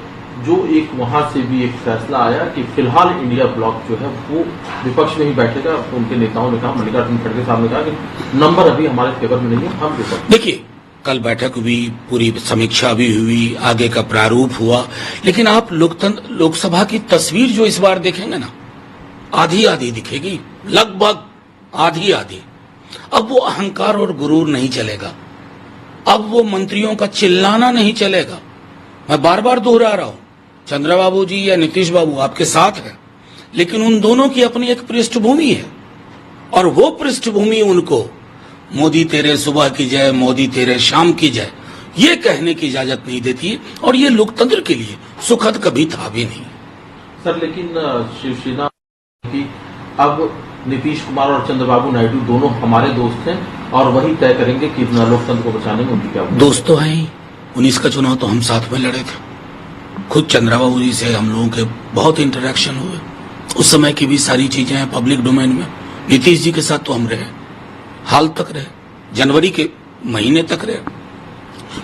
जो एक वहां से भी एक फैसला आया कि फिलहाल इंडिया ब्लॉक जो है वो विपक्ष में ही बैठेगा। उनके नेताओं ने कहा, मल्लिकार्जुन खड़गे साहब ने कहा कि नंबर अभी हमारे फेवर में नहीं है, हम विपक्ष। देखिए, कल बैठक हुई, पूरी समीक्षा भी हुई, आगे का प्रारूप हुआ, लेकिन आप लोकसभा की तस्वीर जो इस बार देखेंगे ना, आधी आधी दिखेगी, लगभग आधी आधी। अब वो अहंकार और गुरूर नहीं चलेगा, अब वो मंत्रियों का चिल्लाना नहीं चलेगा। मैं बार बार दोहरा रहा हूं, चंद्रबाबू जी या नीतीश बाबू आपके साथ है, लेकिन उन दोनों की अपनी एक पृष्ठभूमि है, और वो पृष्ठभूमि उनको मोदी तेरे सुबह की जय, मोदी तेरे शाम की जय, ये कहने की इजाजत नहीं देती, और ये लोकतंत्र के लिए सुखद कभी था भी नहीं। सर, लेकिन शिवसेना की अब नीतीश कुमार और चंद्रबाबू नायडू दोनों हमारे दोस्त हैं, और वही तय करेंगे कि लोकतंत्र को बचाने में उनकी क्या दोस्त तो हैं ही। 19 का चुनाव तो हम साथ में लड़े थे, खुद चंद्रबाबू जी से हम लोगों के बहुत इंटरेक्शन हुए, उस समय की भी सारी चीजें हैं पब्लिक डोमेन में। नीतीश जी के साथ तो हम रहे, हाल तक रहे, जनवरी के महीने तक रहे।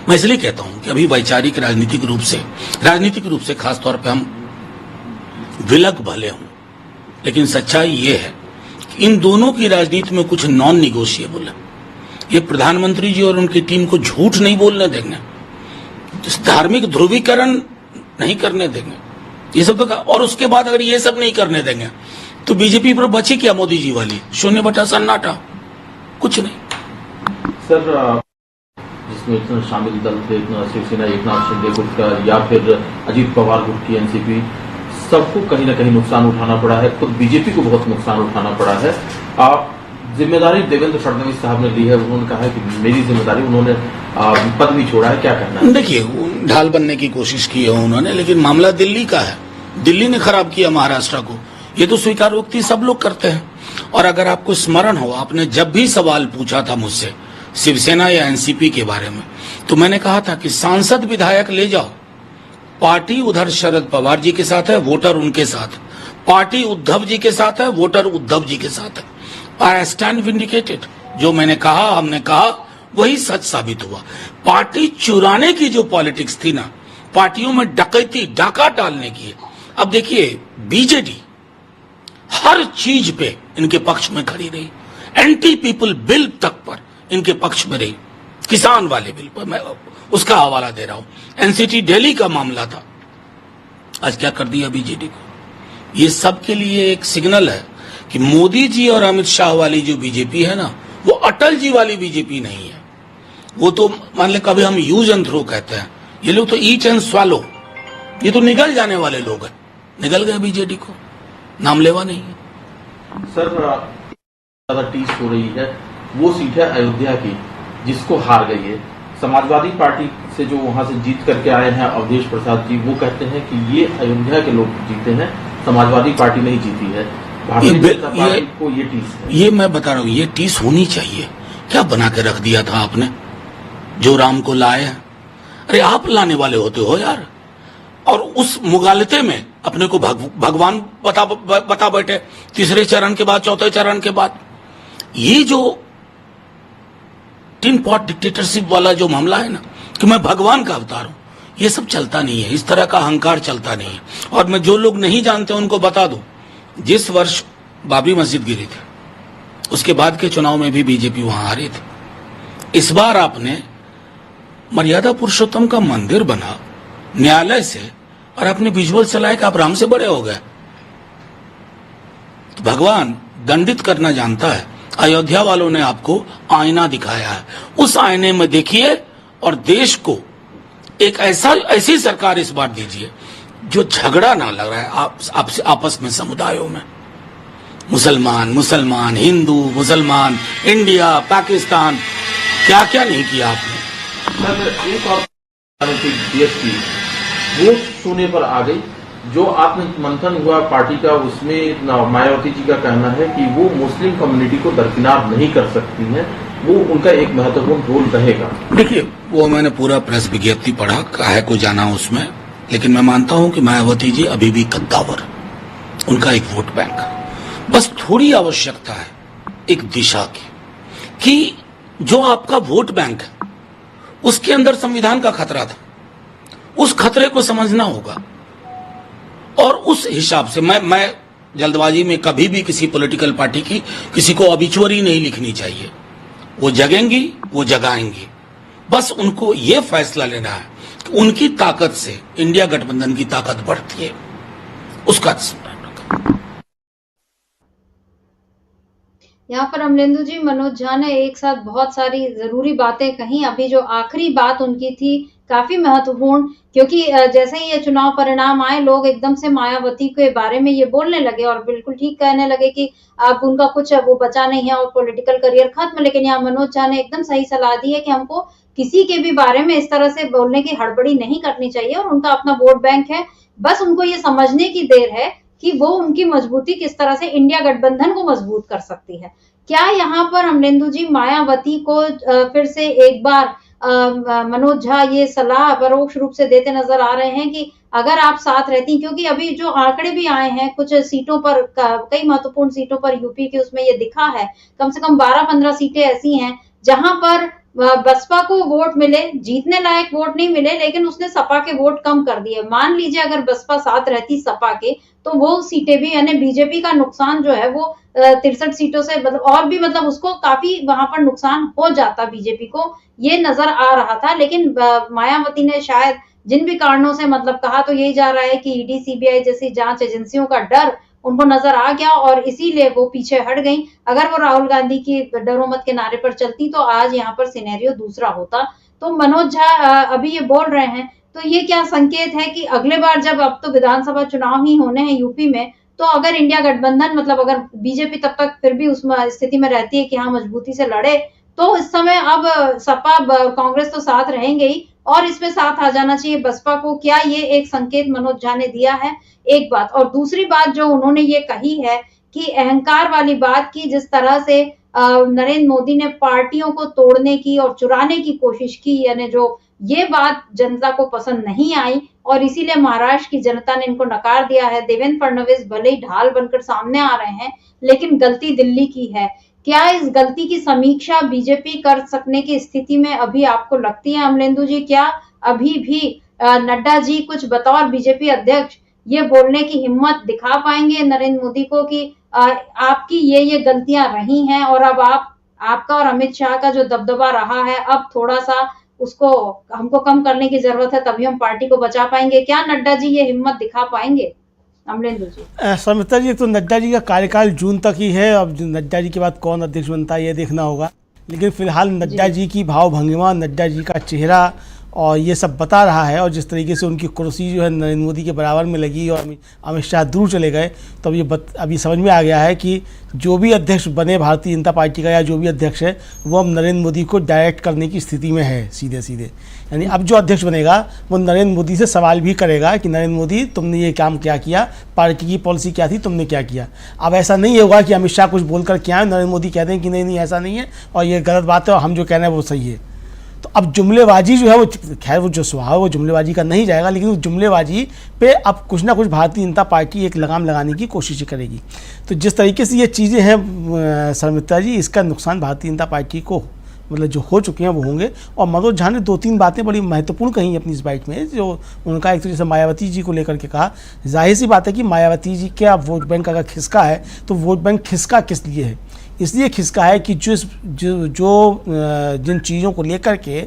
मैं इसलिए कहता हूं कि अभी वैचारिक राजनीतिक रूप से खासतौर पे हम विलग भले हों, लेकिन सच्चाई ये है कि इन दोनों की राजनीति में कुछ नॉन निगोशिएबल है। ये प्रधानमंत्री जी और उनकी टीम को झूठ नहीं बोलने देंगे, धार्मिक ध्रुवीकरण नहीं करने देंगे, ये सब तो। और उसके बाद अगर ये सब नहीं करने देंगे तो बीजेपी पर बची क्या मोदी जी वाली 0/सन्नाटा, कुछ नहीं। सर, जिसमें इतना शामिल दल थे, इतना शिवसेना, एकनाथ शिंदे गुट का या फिर अजीत पवार गुट की एनसीपी, सबको कहीं ना कहीं नुकसान उठाना पड़ा है, खुद बीजेपी को बहुत नुकसान उठाना पड़ा है। आप जिम्मेदारी देवेंद्र फडणवीस साहब ने ली है, उन्होंने कहा है कि मेरी जिम्मेदारी, उन्होंने पद भी छोड़ा है, क्या करना है? देखिए, ढाल बनने की कोशिश की है उन्होंने, लेकिन मामला दिल्ली का है, दिल्ली ने खराब किया महाराष्ट्र को, ये तो स्वीकारोक्ति सब लोग करते हैं। और अगर आपको स्मरण हो, आपने जब भी सवाल पूछा था मुझसे शिवसेना या एनसीपी के बारे में, तो मैंने कहा था कि सांसद विधायक ले जाओ, पार्टी उधर शरद पवार जी के साथ है, वोटर उनके साथ, पार्टी उद्धव जी के साथ है, वोटर उद्धव जी के साथ है। I stand vindicated. जो मैंने कहा, हमने कहा, वही सच साबित हुआ। पार्टी चुराने की जो पॉलिटिक्स थी ना, पार्टियों में डकैती, डाका डालने की, अब देखिए बीजेडी हर चीज पे इनके पक्ष में खड़ी रही। एंटी पीपल बिल तक पर इनके पक्ष में रही। किसान वाले बिल पर मैं उसका हवाला दे रहा हूं। एनसीटी दिल्ली का मामला था, आज क्या कर दिया बीजेडी को। ये सब के लिए एक सिग्नल है कि मोदी जी और अमित शाह वाली जो बीजेपी है ना, वो अटल जी वाली बीजेपी नहीं है। वो तो मान ले कभी हम यूज एंड थ्रो कहते हैं, ये लोग तो ईट एंड स्वालो, ये तो निगल जाने वाले लोग हैं। निगल गए बीजेडी को, नाम लेवा नहीं है। सर ज्यादा टीस हो रही है, वो सीट है अयोध्या की, जिसको हार गई है। समाजवादी पार्टी से जो वहां से जीत करके आए हैं अवधेश प्रसाद जी, वो कहते हैं कि ये अयोध्या के लोग जीते हैं, समाजवादी पार्टी नहीं जीती है। भारतीय जनता पार्टी को ये टीस है। ये मैं बता रहा हूँ, ये टीस होनी चाहिए। क्या बना के रख दिया था आपने, जो राम को लाए हैं? अरे आप लाने वाले होते हो यार। और उस मुगालते में अपने को भगवान बता बैठे, तीसरे चरण के बाद, चौथे चरण के बाद। ये जो टिन पॉट डिक्टेटरशिप वाला जो मामला है ना, कि मैं भगवान का अवतार हूं, ये सब चलता नहीं है। इस तरह का अहंकार चलता नहीं है। और मैं जो लोग नहीं जानते उनको बता दूं, जिस वर्ष बाबरी मस्जिद गिरी थी, उसके बाद के चुनाव में भी बीजेपी वहां हारी थी। इस बार आपने मर्यादा पुरुषोत्तम का मंदिर बना न्यायालय से, और आपने विजुअल चलाए कि आप राम से बड़े हो गए। तो भगवान दंडित करना जानता है। अयोध्या वालों ने आपको आईना दिखाया है, उस आईने में देखिए और देश को एक ऐसी सरकार इस बार दीजिए जो झगड़ा ना लग रहा है आपस में, समुदायों में। मुसलमान, हिंदू, मुसलमान, इंडिया, पाकिस्तान, क्या क्या नहीं किया आपने। सर एक और DSP वो सोने पर आ गई। जो आत्ममंथन हुआ पार्टी का, उसमें मायावती जी का कहना है कि वो मुस्लिम कम्युनिटी को दरकिनार नहीं कर सकती हैं, वो उनका एक महत्वपूर्ण रोल रहेगा। देखिए, वो मैंने पूरा प्रेस विज्ञप्ति पढ़ा, काहे को जाना उसमें, लेकिन मैं मानता हूं कि मायावती जी अभी भी कद्दावर, उनका एक वोट बैंक। बस थोड़ी आवश्यकता है एक दिशा की, कि जो आपका वोट बैंक है उसके अंदर संविधान का खतरा था, उस खतरे को समझना होगा। और उस हिसाब से मैं जल्दबाजी में कभी भी किसी पॉलिटिकल पार्टी की किसी को ऑबिचुअरी नहीं लिखनी चाहिए। वो जगेंगी, वो जगाएंगी। बस उनको ये फैसला लेना है कि उनकी ताकत से इंडिया गठबंधन की ताकत बढ़ती है, उसका यहाँ पर अमलेंदु जी, मनोज झा ने एक साथ बहुत सारी जरूरी बातें कही। अभी जो आखिरी बात उनकी थी काफी महत्वपूर्ण, क्योंकि जैसे ही ये चुनाव परिणाम आए, लोग एकदम से मायावती के बारे में ये बोलने लगे और बिल्कुल ठीक कहने लगे कि अब उनका कुछ वो बचा नहीं है और पॉलिटिकल करियर खत्म। लेकिन यहाँ मनोज झा ने एकदम सही सलाह दी है कि हमको किसी के भी बारे में इस तरह से बोलने की हड़बड़ी नहीं करनी चाहिए, और उनका अपना वोट बैंक है। बस उनको ये समझने की देर है कि वो उनकी मजबूती किस तरह से इंडिया गठबंधन को मजबूत कर सकती है। क्या यहाँ पर अमलेंदु जी मायावती को फिर से एक बार मनोज झा ये सलाह परोक्ष रूप से देते नजर आ रहे हैं कि अगर आप साथ रहती, क्योंकि अभी जो आंकड़े भी आए हैं कुछ सीटों पर, कई महत्वपूर्ण सीटों पर यूपी के, उसमें ये दिखा है कम से कम 12-15 सीटें ऐसी हैं जहां पर बसपा को वोट मिले, जीतने लायक वोट नहीं मिले, लेकिन उसने सपा के वोट कम कर दिए। मान लीजिए अगर बसपा साथ रहती सपा के, तो वो सीटें भी, यानी बीजेपी का नुकसान जो है वो 63 सीटों से मतलब और भी, मतलब उसको काफी वहां पर नुकसान हो जाता बीजेपी को, ये नजर आ रहा था। लेकिन मायावती ने शायद जिन भी कारणों से मतलब कहा, तो यही जा रहा है कि ईडी, सीबीआई जैसी जांच एजेंसियों का डर उनको नजर आ गया और इसीलिए वो पीछे हट गई। अगर वो राहुल गांधी की डरो मत के नारे पर चलती तो आज यहाँ पर सिनेरियो दूसरा होता। तो मनोज झा अभी ये बोल रहे हैं, तो ये क्या संकेत है कि अगले बार जब, अब तो विधानसभा चुनाव ही होने हैं यूपी में, तो अगर इंडिया गठबंधन, मतलब अगर बीजेपी तब तक फिर भी उस स्थिति में रहती है कि हाँ मजबूती से लड़े, तो इस समय अब सपा कांग्रेस तो साथ रहेंगे ही, और इसमें साथ आ जाना चाहिए बसपा को। क्या ये एक संकेत मनोज झा ने दिया है? एक बात। और दूसरी बात जो उन्होंने ये कही है कि अहंकार वाली बात की, जिस तरह से नरेंद्र मोदी ने पार्टियों को तोड़ने की और चुराने की कोशिश की, यानी जो ये बात जनता को पसंद नहीं आई और इसीलिए महाराष्ट्र की जनता ने इनको नकार दिया है। देवेंद्र फडणवीस भले ही ढाल बनकर सामने आ रहे हैं, लेकिन गलती दिल्ली की है। क्या इस गलती की समीक्षा बीजेपी कर सकने की स्थिति में अभी आपको लगती है अमलेंदु जी? क्या अभी भी नड्डा जी कुछ बतौर बीजेपी अध्यक्ष ये बोलने की हिम्मत दिखा पाएंगे नरेंद्र मोदी को कि आपकी ये गलतियां रही हैं और अब आपका और अमित शाह का जो दबदबा रहा है, अब थोड़ा सा उसको हमको कम करने की जरूरत है, तभी हम पार्टी को बचा पाएंगे? क्या नड्डा जी ये हिम्मत दिखा पाएंगे अमलेंदु जी? समिता जी, तो नड्डा जी का कार्यकाल जून तक ही है। अब नड्डा जी के बाद कौन अध्यक्ष बनता है ये देखना होगा, लेकिन फिलहाल नड्डा जी की भाव भंगिमा, नड्डा जी का चेहरा और ये सब बता रहा है। और जिस तरीके से उनकी कुर्सी जो है नरेंद्र मोदी के बराबर में लगी और अमित शाह दूर चले गए, तो अभी समझ में आ गया है कि जो भी अध्यक्ष बने भारतीय जनता पार्टी का या जो भी अध्यक्ष है, वो अब नरेंद्र मोदी को डायरेक्ट करने की स्थिति में है सीधे सीधे। यानी अब जो अध्यक्ष बनेगा वो नरेंद्र मोदी से सवाल भी करेगा कि नरेंद्र मोदी तुमने ये काम क्या किया, पार्टी की पॉलिसी क्या थी, तुमने क्या किया। अब ऐसा नहीं होगा कि अमित शाह कुछ बोलकर क्या है, नरेंद्र मोदी कह दें कि नहीं ऐसा नहीं है और ये गलत बात है और हम जो कह रहे हैं वो सही है। तो अब जुमलेबाजी जो है वो, खैर वो जो स्वभाव है वो जुमलेबाजी का नहीं जाएगा, लेकिन उस जुमलेबाजी पे अब कुछ ना कुछ भारतीय जनता पार्टी एक लगाम लगाने की कोशिश करेगी। तो जिस तरीके से ये चीज़ें हैं शर्मिष्ठा जी, इसका नुकसान भारतीय जनता पार्टी को, मतलब जो हो चुके हैं वो होंगे। और मनोज झा ने 2-3 बातें बड़ी महत्वपूर्ण कही अपनी इस बाइट में, जो उनका एक तो जैसे मायावती जी को लेकर के कहा, जाहिर सी बात है कि मायावती जी क्या वोट बैंक अगर खिसका है तो वोट बैंक खिसका किस लिए है? इसलिए खिसका है कि जिन चीज़ों को लेकर के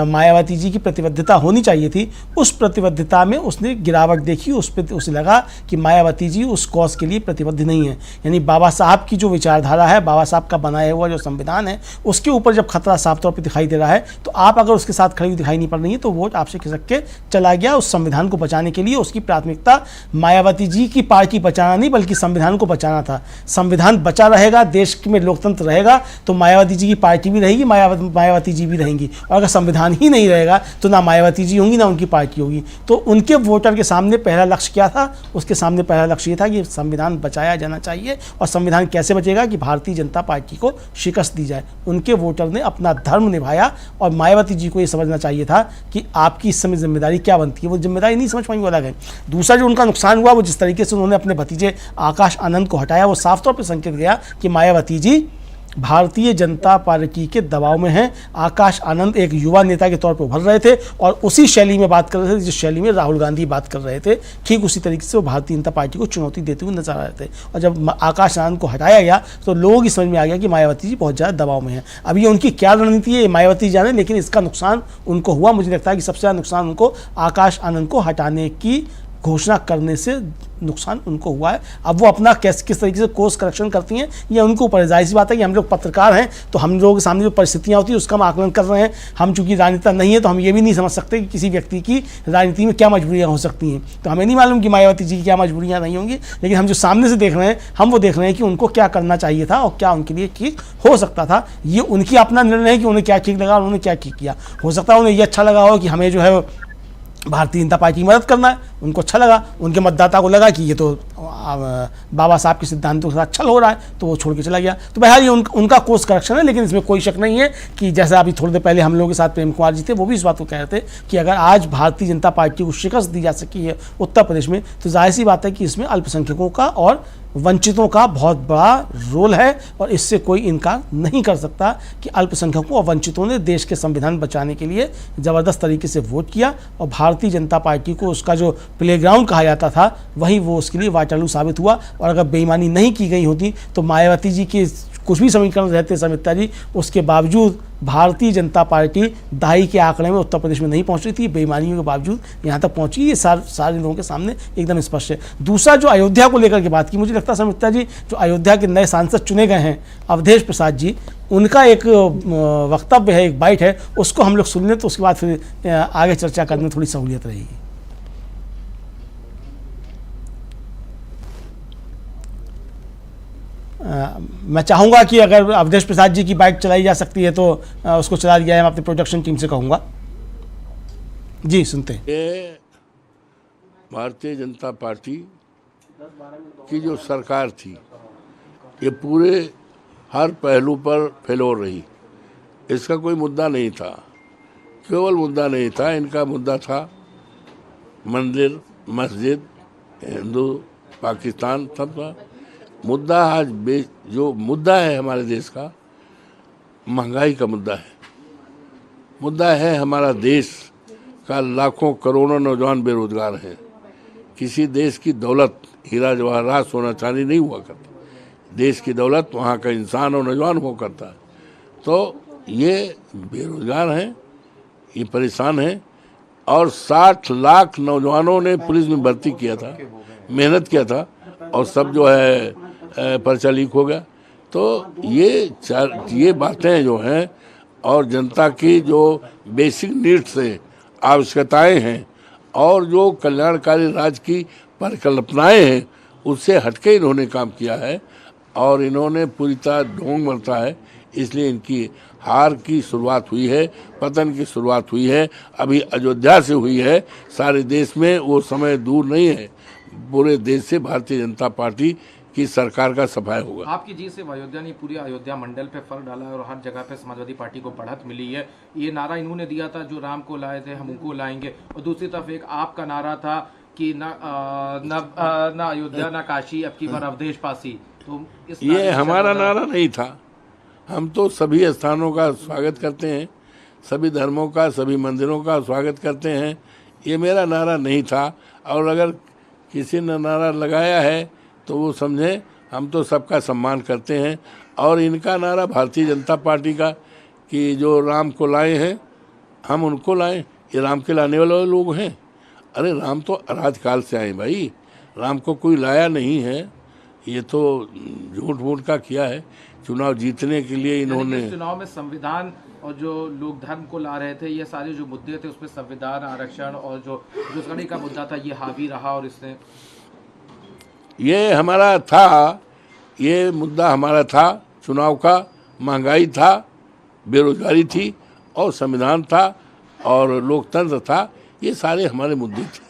मायावती जी की प्रतिबद्धता होनी चाहिए थी, उस प्रतिबद्धता में उसने गिरावट देखी। उस पर उसे लगा कि मायावती जी उस कॉज के लिए प्रतिबद्ध नहीं है। यानी बाबा साहब की जो विचारधारा है, बाबा साहब का बनाया हुआ जो संविधान है, उसके ऊपर जब खतरा साफ तौर पर दिखाई दे रहा है, तो आप अगर उसके साथ खड़ी हुई दिखाई नहीं पड़ रही है तो वोट आपसे खिसक के चला गया। उस संविधान को बचाने के लिए उसकी प्राथमिकता मायावती जी की पार्टी बचाना नहीं, बल्कि संविधान को बचाना था। संविधान बचा रहेगा, देश में लोकतंत्र रहेगा, तो मायावती जी की पार्टी भी रहेगी, मायावती जी भी रहेंगी। और अगर संविधान ही नहीं रहेगा तो ना मायावती जी होंगी ना उनकी पार्टी होगी। तो उनके वोटर के सामने पहला लक्ष्य क्या था? उसके सामने पहला लक्ष्य ये था कि संविधान बचाया जाना चाहिए। और संविधान कैसे बचेगा? कि भारतीय जनता पार्टी को शिकस्त दी जाए। उनके वोटर ने अपना धर्म निभाया और मायावती जी को ये समझना चाहिए था कि आपकी इस समय जिम्मेदारी क्या बनती है। वो जिम्मेदारी नहीं समझ पाई, वो अलग है। दूसरा जो उनका नुकसान हुआ, वो जिस तरीके से उन्होंने अपने भतीजे आकाश आनंद को हटाया, वो साफ तौर पर संकेत गया कि मायावती जी भारतीय जनता पार्टी के दबाव में हैं। आकाश आनंद एक युवा नेता के तौर पर उभर रहे थे और उसी शैली में बात कर रहे थे जिस शैली में राहुल गांधी बात कर रहे थे। ठीक उसी तरीके से वो भारतीय जनता पार्टी को चुनौती देते हुए नजर आ रहे थे। और जब आकाश आनंद को हटाया गया तो लोगों की समझ में आ गया कि मायावती जी बहुत ज़्यादा दबाव में हैं। अब ये उनकी क्या रणनीति है मायावती जाने, लेकिन इसका नुकसान उनको हुआ। मुझे लगता है कि सबसे ज़्यादा नुकसान उनको आकाश आनंद को हटाने की घोषणा करने से नुकसान उनको हुआ है। अब वो अपना किस तरीके से कोर्स करेक्शन करती हैं ये उनको ऊपर। जाहिर सी बात है कि हम लोग पत्रकार हैं, तो हम लोगों के सामने जो परिस्थितियाँ होती हैं उसका हम आकलन कर रहे हैं। हम चूंकि राजनेता नहीं है तो हम ये भी नहीं समझ सकते कि किसी व्यक्ति की राजनीति में क्या मजबूरियाँ हो सकती हैं। तो हमें नहीं मालूम कि मायावती जी की क्या मजबूरियाँ नहीं होंगी, लेकिन हम जो सामने से देख रहे हैं, हम वो देख रहे हैं कि उनको क्या करना चाहिए था और क्या उनके लिए ठीक हो सकता था। ये उनकी अपना निर्णय है कि उन्हें क्या ठीक लगा और उन्होंने क्या ठीक किया। हो सकता है उन्हें ये अच्छा लगा हो कि हमें जो है भारतीय जनता पार्टी की मदद करना है, उनको अच्छा लगा। उनके मतदाता को लगा कि ये तो बाबा साहब के सिद्धांतों के साथ छल हो रहा है, तो वो छोड़ के चला गया। तो बहरहाल ये उनका कोर्स करेक्शन है, लेकिन इसमें कोई शक नहीं है कि जैसा अभी थोड़ी देर पहले हम लोगों के साथ प्रेम कुमार जी थे, वो भी इस बात को कह रहे थे कि अगर आज भारतीय जनता पार्टी को शिकस्त दी जा सकी है उत्तर प्रदेश में, तो जाहिर सी बात है कि इसमें अल्पसंख्यकों का और वंचितों का बहुत बड़ा रोल है। और इससे कोई इनकार नहीं कर सकता कि अल्पसंख्यकों और वंचितों ने देश के संविधान बचाने के लिए ज़बरदस्त तरीके से वोट किया और भारतीय जनता पार्टी को उसका जो प्लेग्राउंड कहा जाता था वहीं वो उसके लिए वाटरलू साबित हुआ। और अगर बेईमानी नहीं की गई होती तो मायावती जी के कुछ भी समीकरण रहते समिता जी, उसके बावजूद भारतीय जनता पार्टी दहाई के आंकड़े में उत्तर प्रदेश में नहीं पहुंच रही थी। बेईमानियों के बावजूद यहाँ तक पहुंची, ये सारे लोगों के सामने एकदम स्पष्ट है। दूसरा जो अयोध्या को लेकर के बात की, मुझे लगता है समिता जी जो अयोध्या के नए सांसद चुने गए हैं अवधेश प्रसाद जी, उनका एक वक्तव्य है, एक बाइट है, उसको हम लोग सुन लें तो उसके बाद फिर आगे चर्चा करने में थोड़ी सहूलियत रहेगी। मैं चाहूँगा कि अगर अवधेश प्रसाद जी की बाइक चलाई जा सकती है तो उसको चला दिया है। मैं अपनी प्रोडक्शन टीम से कहूँगा। जी सुनते हैं। ये भारतीय जनता पार्टी की जो सरकार थी ये पूरे हर पहलू पर फेलोर रही। इसका कोई मुद्दा नहीं था केवल मुद्दा नहीं था, इनका मुद्दा था मंदिर, मस्जिद, हिंदू, पाकिस्तान, सब था मुद्दा। आज जो मुद्दा है हमारे देश का, महंगाई का मुद्दा है। मुद्दा है हमारा देश का लाखों करोड़ों नौजवान बेरोजगार हैं। किसी देश की दौलत हीरा जवाहरात सोना चांदी नहीं हुआ करता, देश की दौलत वहाँ का इंसान और नौजवान हुआ करता है। तो ये बेरोजगार हैं, ये परेशान हैं, और 60 लाख नौजवानों ने पुलिस में भर्ती किया था, मेहनत किया था, और सब जो है पर्चा लीक हो गया। तो ये बातें जो हैं, और जनता की जो बेसिक नीड्स हैं, आवश्यकताएं हैं, और जो कल्याणकारी राज्य की परिकल्पनाएं हैं, उससे हटके इन्होंने काम किया है, और इन्होंने पूरी तरह ढोंग बरता है। इसलिए इनकी हार की शुरुआत हुई है, पतन की शुरुआत हुई है, अभी अयोध्या से हुई है। सारे देश में वो समय दूर नहीं है, पूरे देश से भारतीय जनता पार्टी की सरकार का सफाया होगा। आपकी जीत से अयोध्या ने पूरी अयोध्या मंडल पे फर्क डाला है और हर जगह पे समाजवादी पार्टी को बढ़त मिली है। ये नारा इन्होंने दिया था, जो राम को लाए थे हम उनको लाएंगे, और दूसरी तरफ एक आपका नारा था कि ना अयोध्या ना काशी, अब की बार अवधेश पासी। तो ये हमारा नारा नहीं था। हम तो सभी स्थानों का स्वागत करते हैं, सभी धर्मों का, सभी मंदिरों का स्वागत करते हैं। ये मेरा नारा नहीं था, और अगर किसी ने नारा लगाया है तो वो समझे हम तो सबका सम्मान करते हैं। और इनका नारा भारतीय जनता पार्टी का कि जो राम को लाए हैं हम उनको लाएं, ये राम के लाने वाले लोग हैं। अरे राम तो अराजकाल से आए भाई, राम को कोई लाया नहीं है, ये तो झूठ मूठ का किया है चुनाव जीतने के लिए इन्होंने। चुनाव में संविधान और जो लोग धर्म को ला रहे थे, ये सारे जो मुद्दे थे उसमें संविधान, आरक्षण और जो घुसखोरी का मुद्दा था, ये हावी रहा। और इसने ये हमारा था, ये मुद्दा हमारा था चुनाव का। महंगाई था, बेरोजगारी थी, और संविधान था, और लोकतंत्र था। ये सारे हमारे मुद्दे थे।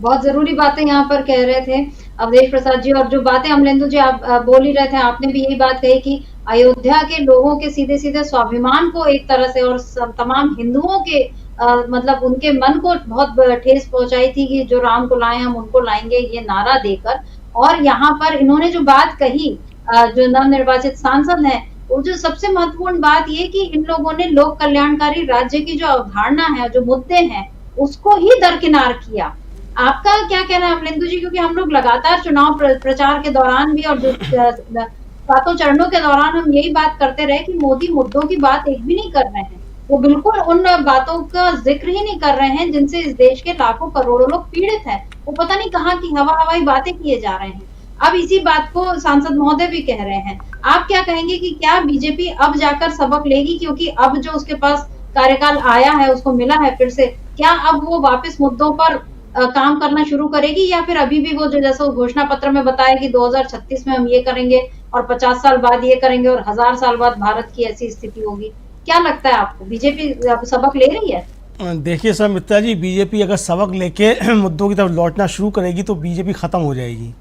बहुत जरूरी बातें यहाँ पर कह रहे थे अवधेश प्रसाद जी। और जो बातें अमलेंदु जी आप बोल ही रहे थे, आपने भी यही बात कही कि अयोध्या के लोगों के सीधे सीधे स्वाभिमान को एक तरह से, और तमाम हिंदुओं के मतलब उनके मन को बहुत ठेस पहुंचाई थी कि जो राम को लाए हम उनको लाएंगे, ये नारा देकर। और यहाँ पर इन्होंने जो बात कही, जो नवनिर्वाचित सांसद हैं, वो जो सबसे महत्वपूर्ण बात ये कि इन लोगों ने लोक कल्याणकारी राज्य की जो अवधारणा है, जो मुद्दे हैं, उसको ही दरकिनार किया। आपका क्या कहना है अमलेंदु जी? क्योंकि हम लोग लगातार चुनाव प्रचार के दौरान भी और जो 7 चरणों के दौरान हम यही बात करते रहे कि मोदी मुद्दों की बात एक भी नहीं कर रहे हैं, वो बिल्कुल उन बातों का जिक्र ही नहीं कर रहे हैं जिनसे इस देश के लाखों करोड़ों लोग पीड़ित हैं। वो पता नहीं कहाँ की हवाई बातें किए जा रहे हैं। अब इसी बात को सांसद महोदय भी कह रहे हैं। आप क्या कहेंगे कि क्या बीजेपी अब जाकर सबक लेगी, क्योंकि अब जो उसके पास कार्यकाल आया है, उसको मिला है फिर से, क्या अब वो वापस मुद्दों पर काम करना शुरू करेगी, या फिर अभी भी वो जो जैसा घोषणा पत्र में बताया कि 2036 में हम ये करेंगे और 50 साल बाद ये करेंगे और 1000 साल बाद भारत की ऐसी स्थिति होगी? क्या लगता है आपको, बीजेपी सबक ले रही है? देखिए सर मित्रा जी, बीजेपी अगर सबक लेके मुद्दों की तरफ लौटना शुरू करेगी तो बीजेपी ख़त्म हो जाएगी।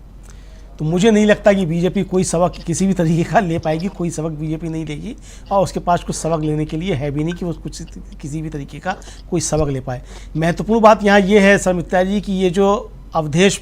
तो मुझे नहीं लगता कि बीजेपी कोई सबक किसी भी तरीके का ले पाएगी। कोई सबक बीजेपी नहीं लेगी, और उसके पास कुछ सबक लेने के लिए है भी नहीं कि वो कुछ किसी भी तरीके का कोई सबक ले पाए। महत्वपूर्ण बात यहाँ ये है सर मित्रा जी कि ये जो अवधेश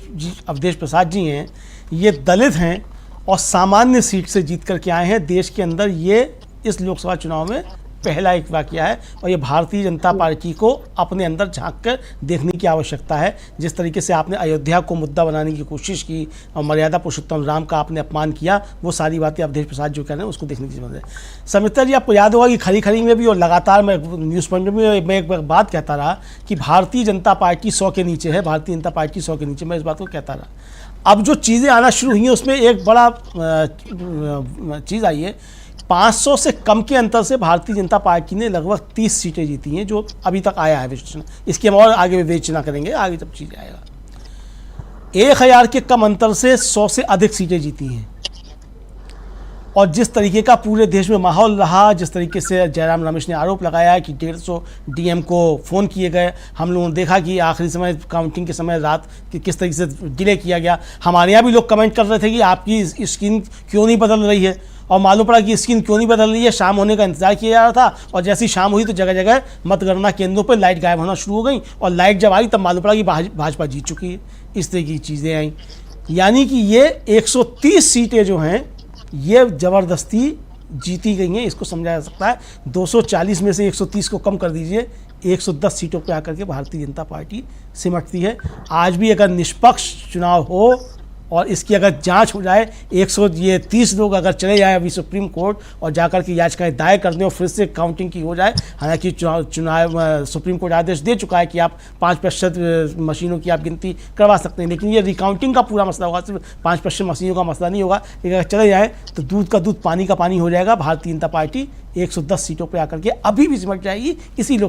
प्रसाद जी हैं, ये दलित हैं और सामान्य सीट से जीत करके आए हैं देश के अंदर। ये इस लोकसभा चुनाव में पहला एक वाकया है, और ये भारतीय जनता पार्टी को अपने अंदर झांक कर देखने की आवश्यकता है। जिस तरीके से आपने अयोध्या को मुद्दा बनाने की कोशिश की और मर्यादा पुरुषोत्तम राम का आपने अपमान किया, वो सारी बातें अवधेश प्रसाद जो कह रहे हैं उसको देखने की जरूरत है। समिता जी, आपको याद होगा कि खरी खरी में भी और लगातार मैं न्यूज़ पॉइंट में मैं एक बात कहता रहा कि भारतीय जनता पार्टी 100 के नीचे है, भारतीय जनता पार्टी 100 के नीचे, मैं इस बात को कहता रहा। अब जो चीज़ें आना शुरू हुई हैं उसमें एक बड़ा चीज़ आई है। 500 से कम के अंतर से भारतीय जनता पार्टी ने लगभग 30 सीटें जीती हैं, जो अभी तक आया है विवेचना। इसके हम और आगे विवेचना करेंगे, आगे जब चीज़ आएगा। 1000 के कम अंतर से 100 से अधिक सीटें जीती हैं। और जिस तरीके का पूरे देश में माहौल रहा, जिस तरीके से जयराम रमेश ने आरोप लगाया कि 150 डीएम को फ़ोन किए गए, हम लोगों ने देखा कि आखिरी समय काउंटिंग के समय रात किस तरीके से डिले किया गया। हमारे यहाँ भी लोग कमेंट कर रहे थे कि आपकी स्क्रीन क्यों नहीं बदल रही है, और मालूम पड़ा कि स्क्रीन क्यों नहीं बदल रही है। शाम होने का इंतजार किया जा रहा था और जैसी शाम हुई तो जगह जगह मतगणना केंद्रों पर लाइट गायब होना शुरू हो गई और लाइट जब आई तब मालूम पड़ा कि भाजपा जीत चुकी है। इस तरह की चीज़ें आई, यानी कि ये 130 सीटें जो हैं ये ज़बरदस्ती जीती गई हैं, इसको समझा जा सकता है। 240 में से 130 को कम कर दीजिए, 110 सीटों पे आकर के भारतीय जनता पार्टी सिमटती है। आज भी अगर निष्पक्ष चुनाव हो और इसकी अगर जांच हो जाए, 130 लोग अगर चले जाए अभी सुप्रीम कोर्ट और जाकर के याचिकाएं दायर कर दें और फिर से काउंटिंग की हो जाए, हालांकि चुनाव सुप्रीम कोर्ट आदेश दे चुका है कि आप 5% मशीनों की आप गिनती करवा सकते हैं, लेकिन ये रिकाउंटिंग का पूरा मसला होगा, सिर्फ 5% मशीनों का मसला नहीं होगा। लेकिन अगर चले जाए तो दूध का दूध पानी का पानी हो जाएगा। भारतीय जनता पार्टी 110 सीटों पर आकर के अभी भी सिमट जाएगी इसी लोक